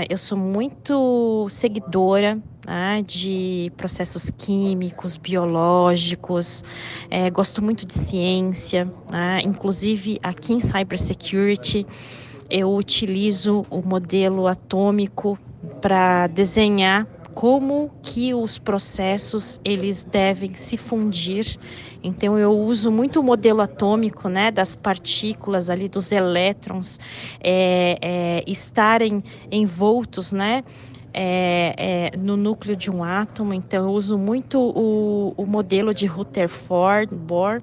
Eu sou muito seguidora de processos químicos, biológicos, gosto muito de ciência, inclusive aqui em Cybersecurity eu utilizo o modelo atômico para desenhar como que os processos eles devem se fundir. Então eu uso muito o modelo atômico, né, das partículas ali, dos elétrons estarem envoltos, né, no núcleo de um átomo. Então eu uso muito o modelo de Rutherford Bohr,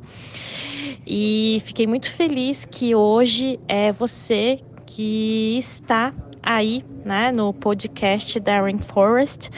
e fiquei muito feliz que hoje é você que está aí, né, no podcast da Rainforest,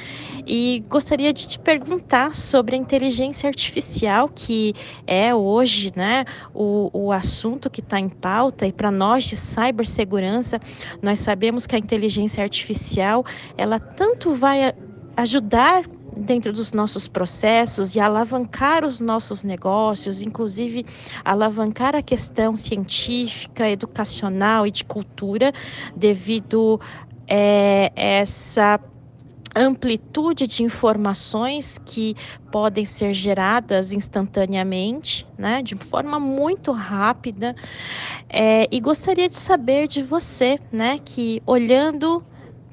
e gostaria de te perguntar sobre a inteligência artificial, que é hoje, né, o assunto que está em pauta, e para nós de cibersegurança, nós sabemos que a inteligência artificial, ela tanto vai ajudar dentro dos nossos processos e alavancar os nossos negócios, inclusive alavancar a questão científica, educacional e de cultura, devido essa amplitude de informações que podem ser geradas instantaneamente, né, de forma muito rápida. E gostaria de saber de você, né, que olhando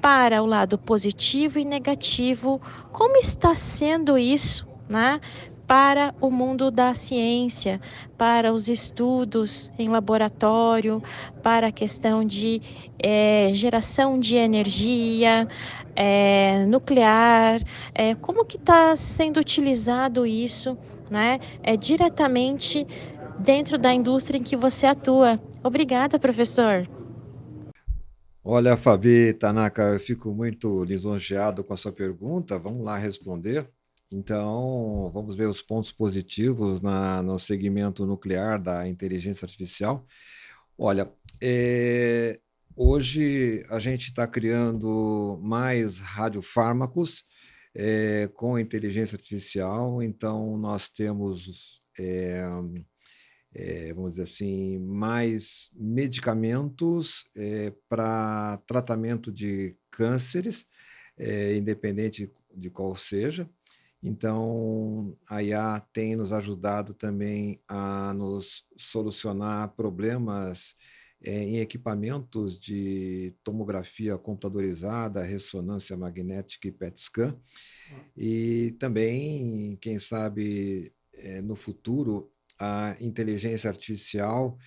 para o lado positivo e negativo, como está sendo isso, né, para o mundo da ciência, para os estudos em laboratório, para a questão de geração de energia nuclear. Como que está sendo utilizado isso, né, diretamente dentro da indústria em que você atua? Obrigada, professor. Olha, Fabi, Tanaka, eu fico muito lisonjeado com a sua pergunta. Vamos lá responder. Então, vamos ver os pontos positivos no segmento nuclear da inteligência artificial. Olha, hoje a gente está criando mais radiofármacos com inteligência artificial, então nós temos vamos dizer assim, mais medicamentos para tratamento de cânceres, independente de qual seja. Então, a IA tem nos ajudado também a nos solucionar problemas em equipamentos de tomografia computadorizada, ressonância magnética e PET scan. E também, quem sabe, no futuro, a inteligência artificial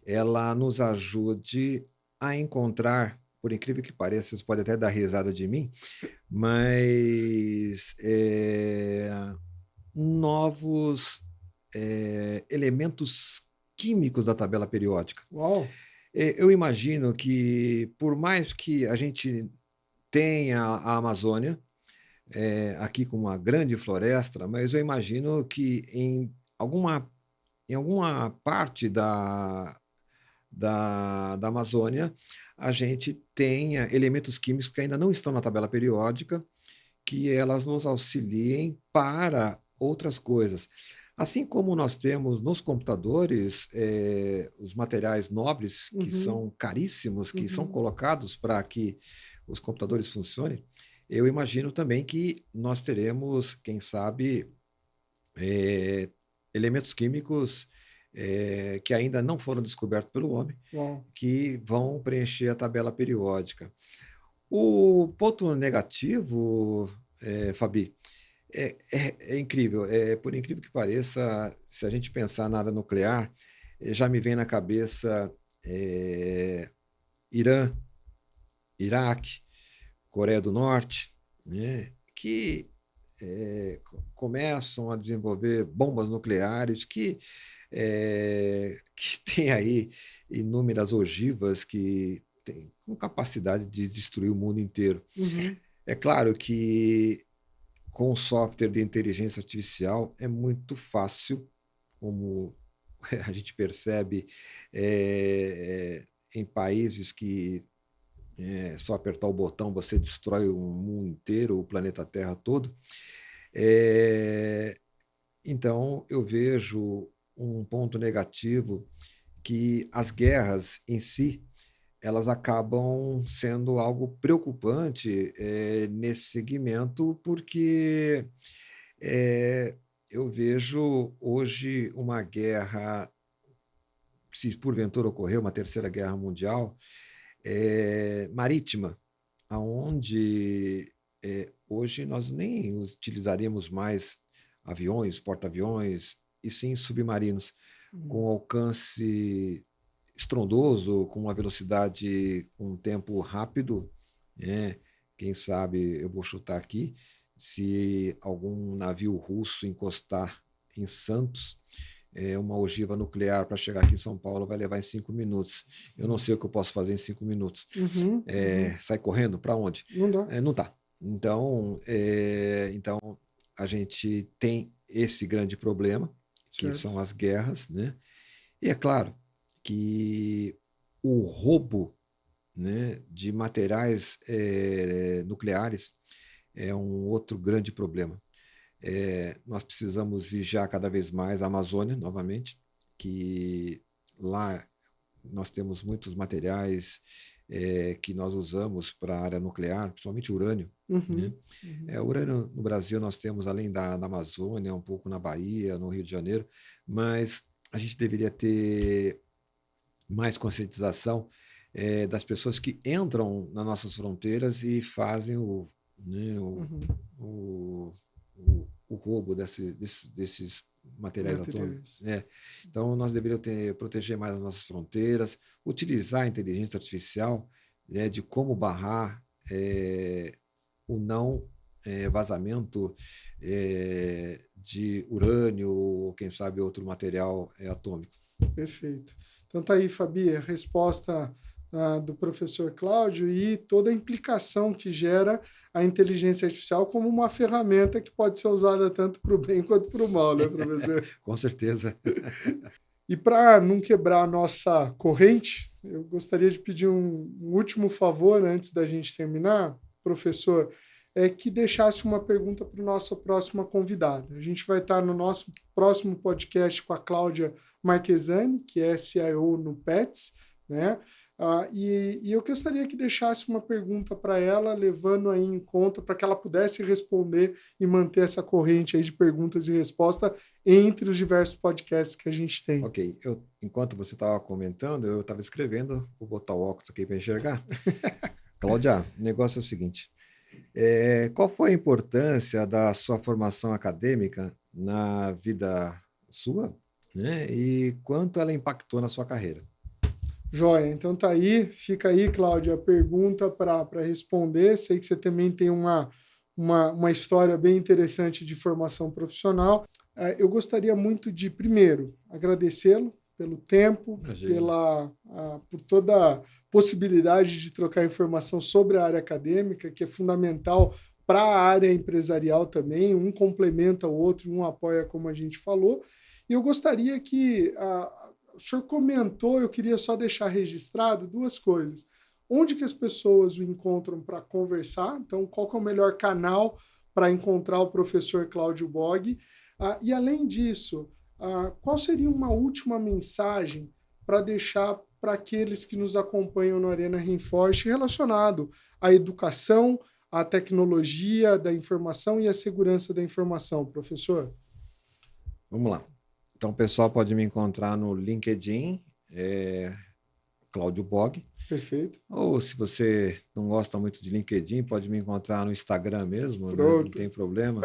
ela nos ajude a encontrar, por incrível que pareça, vocês podem até dar risada de mim, mas novos elementos químicos da tabela periódica. Uau! Eu imagino que, por mais que a gente tenha a Amazônia, aqui com uma grande floresta, mas eu imagino que em alguma parte da Amazônia, a gente tenha elementos químicos que ainda não estão na tabela periódica, que elas nos auxiliem para outras coisas. Assim como nós temos nos computadores os materiais nobres, que são caríssimos, que são colocados para que os computadores funcionem, eu imagino também que nós teremos, quem sabe, elementos químicos que ainda não foram descobertos pelo homem, que vão preencher a tabela periódica. O ponto negativo, Fabi, é incrível. Por incrível que pareça, se a gente pensar na área nuclear, já me vem na cabeça Irã, Iraque, Coreia do Norte, né, que começam a desenvolver bombas nucleares que têm aí inúmeras ogivas que têm capacidade de destruir o mundo inteiro. É claro que com o software de inteligência artificial é muito fácil, como a gente percebe em países que só apertar o botão você destrói o mundo inteiro, o planeta Terra todo. Então, eu vejo um ponto negativo que as guerras em si, elas acabam sendo algo preocupante nesse segmento, porque eu vejo hoje uma guerra, se porventura ocorrer uma terceira guerra mundial, marítima, onde hoje nós nem utilizaríamos mais aviões, porta-aviões, e sim submarinos, com alcance estrondoso, com uma velocidade, com um tempo rápido. Quem sabe, eu vou chutar aqui, se algum navio russo encostar em Santos, uma ogiva nuclear para chegar aqui em São Paulo vai levar em 5 minutos. Eu não sei o que eu posso fazer em 5 minutos. Sai correndo? Para onde? Não dá. Não dá. Então, a gente tem esse grande problema, que são as guerras, né? E é claro que o roubo, né, de materiais nucleares é um outro grande problema. Nós precisamos vigiar cada vez mais a Amazônia, novamente, que lá nós temos muitos materiais que nós usamos para a área nuclear, principalmente urânio. Né? Urânio no Brasil nós temos, além da Amazônia, um pouco na Bahia, no Rio de Janeiro, mas a gente deveria ter mais conscientização das pessoas que entram nas nossas fronteiras e fazem o roubo desses materiais atômicos. Então, nós deveríamos proteger mais as nossas fronteiras, utilizar a inteligência artificial, de como barrar o não vazamento de urânio ou, quem sabe, outro material atômico. Perfeito. Então tá aí, Fabi, a resposta do professor Cláudio e toda a implicação que gera a inteligência artificial como uma ferramenta que pode ser usada tanto para o bem quanto para o mal, né, professor? Com certeza. E para não quebrar a nossa corrente, eu gostaria de pedir um último favor antes da gente terminar, professor, que deixasse uma pergunta para a nossa próxima convidada. A gente vai estar no nosso próximo podcast com a Cláudia Marquesani, que é CIO no Pets, né? E eu gostaria que deixasse uma pergunta para ela, levando aí em conta para que ela pudesse responder e manter essa corrente aí de perguntas e respostas entre os diversos podcasts que a gente tem. Ok. Enquanto você estava comentando, eu estava escrevendo, vou botar o óculos aqui para enxergar. Cláudia, o negócio é o seguinte. Qual foi a importância da sua formação acadêmica na vida sua, né? E quanto ela impactou na sua carreira? Joia, então tá aí, fica aí, Cláudia, a pergunta para responder. Sei que você também tem uma história bem interessante de formação profissional. Eu gostaria muito de, primeiro, agradecê-lo pelo tempo, por toda a possibilidade de trocar informação sobre a área acadêmica, que é fundamental para a área empresarial também, um complementa o outro, um apoia, como a gente falou. E eu gostaria que o senhor comentou, eu queria só deixar registrado duas coisas. Onde que as pessoas o encontram para conversar? Então, qual que é o melhor canal para encontrar o professor Cláudio Bog? E, além disso, qual seria uma última mensagem para deixar para aqueles que nos acompanham no Arena Reinforce relacionado à educação, à tecnologia da informação e à segurança da informação, professor? Vamos lá. Então, o pessoal pode me encontrar no LinkedIn, Cláudio Bog. Perfeito. Ou, se você não gosta muito de LinkedIn, pode me encontrar no Instagram mesmo, né? Não tem problema.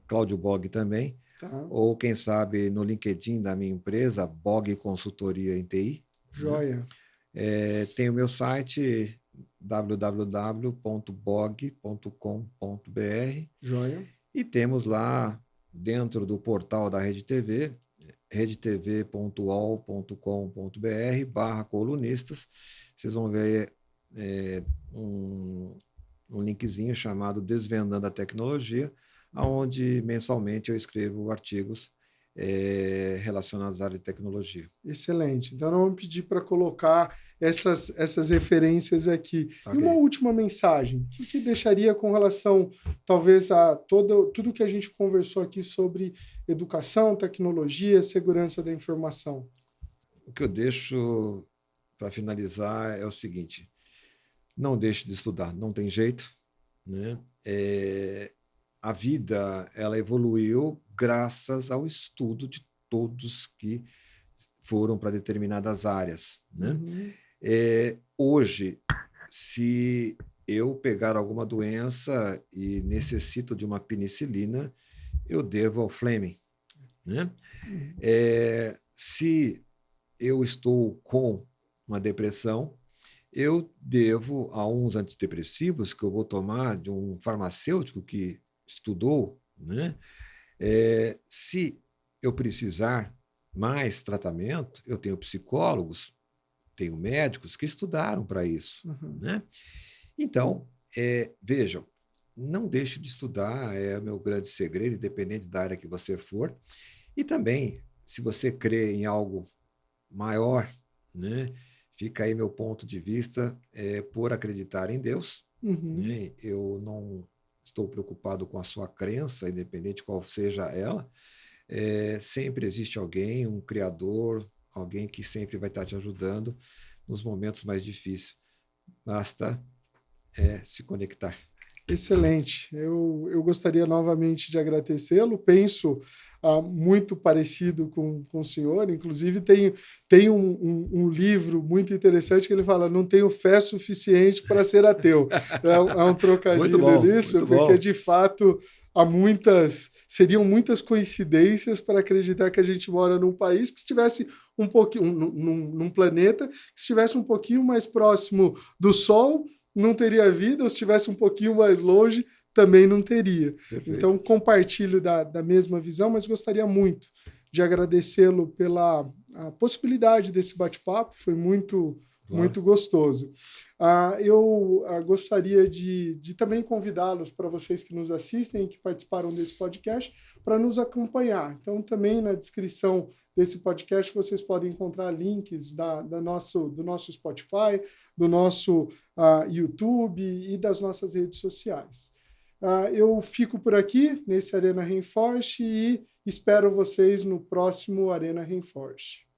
Cláudio Bog também. Tá. Ou, quem sabe, no LinkedIn da minha empresa, Bog Consultoria em TI. Joia. Né? Tem o meu site, www.bog.com.br. Joia. E temos lá, dentro do portal da Rede TV, redetv.ol.com.br/colunistas, vocês vão ver um linkzinho chamado Desvendando a Tecnologia, onde mensalmente eu escrevo artigos relacionados à área de tecnologia. Excelente. Então, nós vamos pedir para colocar essas referências aqui. Okay. E uma última mensagem, o que deixaria com relação, talvez, a tudo que a gente conversou aqui sobre educação, tecnologia, segurança da informação? O que eu deixo para finalizar é o seguinte: não deixe de estudar, não tem jeito, né? A vida, ela evoluiu graças ao estudo de todos que foram para determinadas áreas, né? Uhum. Hoje, se eu pegar alguma doença e necessito de uma penicilina, eu devo ao Fleming, né? Uhum. Se eu estou com uma depressão, eu devo a uns antidepressivos que eu vou tomar de um farmacêutico que estudou, né? Se eu precisar mais tratamento, eu tenho psicólogos, tenho médicos que estudaram para isso, uhum. Né? Então, vejam, não deixe de estudar, é o meu grande segredo, independente da área que você for. E também, se você crê em algo maior, né? Fica aí meu ponto de vista, por acreditar em Deus, uhum. Né? Eu não estou preocupado com a sua crença, independente qual seja ela. Sempre existe alguém, um criador, alguém que sempre vai estar te ajudando nos momentos mais difíceis. Basta se conectar. Excelente. Eu gostaria novamente de agradecê-lo. Penso muito parecido com o senhor. Inclusive, tem um livro muito interessante que ele fala: não tenho fé suficiente para ser ateu. É um trocadilho nisso, porque, de fato, seriam muitas coincidências para acreditar que a gente mora num país que estivesse um pouquinho, num planeta que estivesse um pouquinho mais próximo do Sol, não teria vida, ou se estivesse um pouquinho mais longe, também não teria. Perfeito. Então, compartilho da mesma visão, mas gostaria muito de agradecê-lo pela a possibilidade desse bate-papo, foi muito gostoso. Eu gostaria de também convidá-los, para vocês que nos assistem e que participaram desse podcast, para nos acompanhar. Então, também na descrição desse podcast, vocês podem encontrar links do nosso Spotify, do nosso YouTube e das nossas redes sociais. Eu fico por aqui, nesse Arena Rainforest, e espero vocês no próximo Arena Rainforest.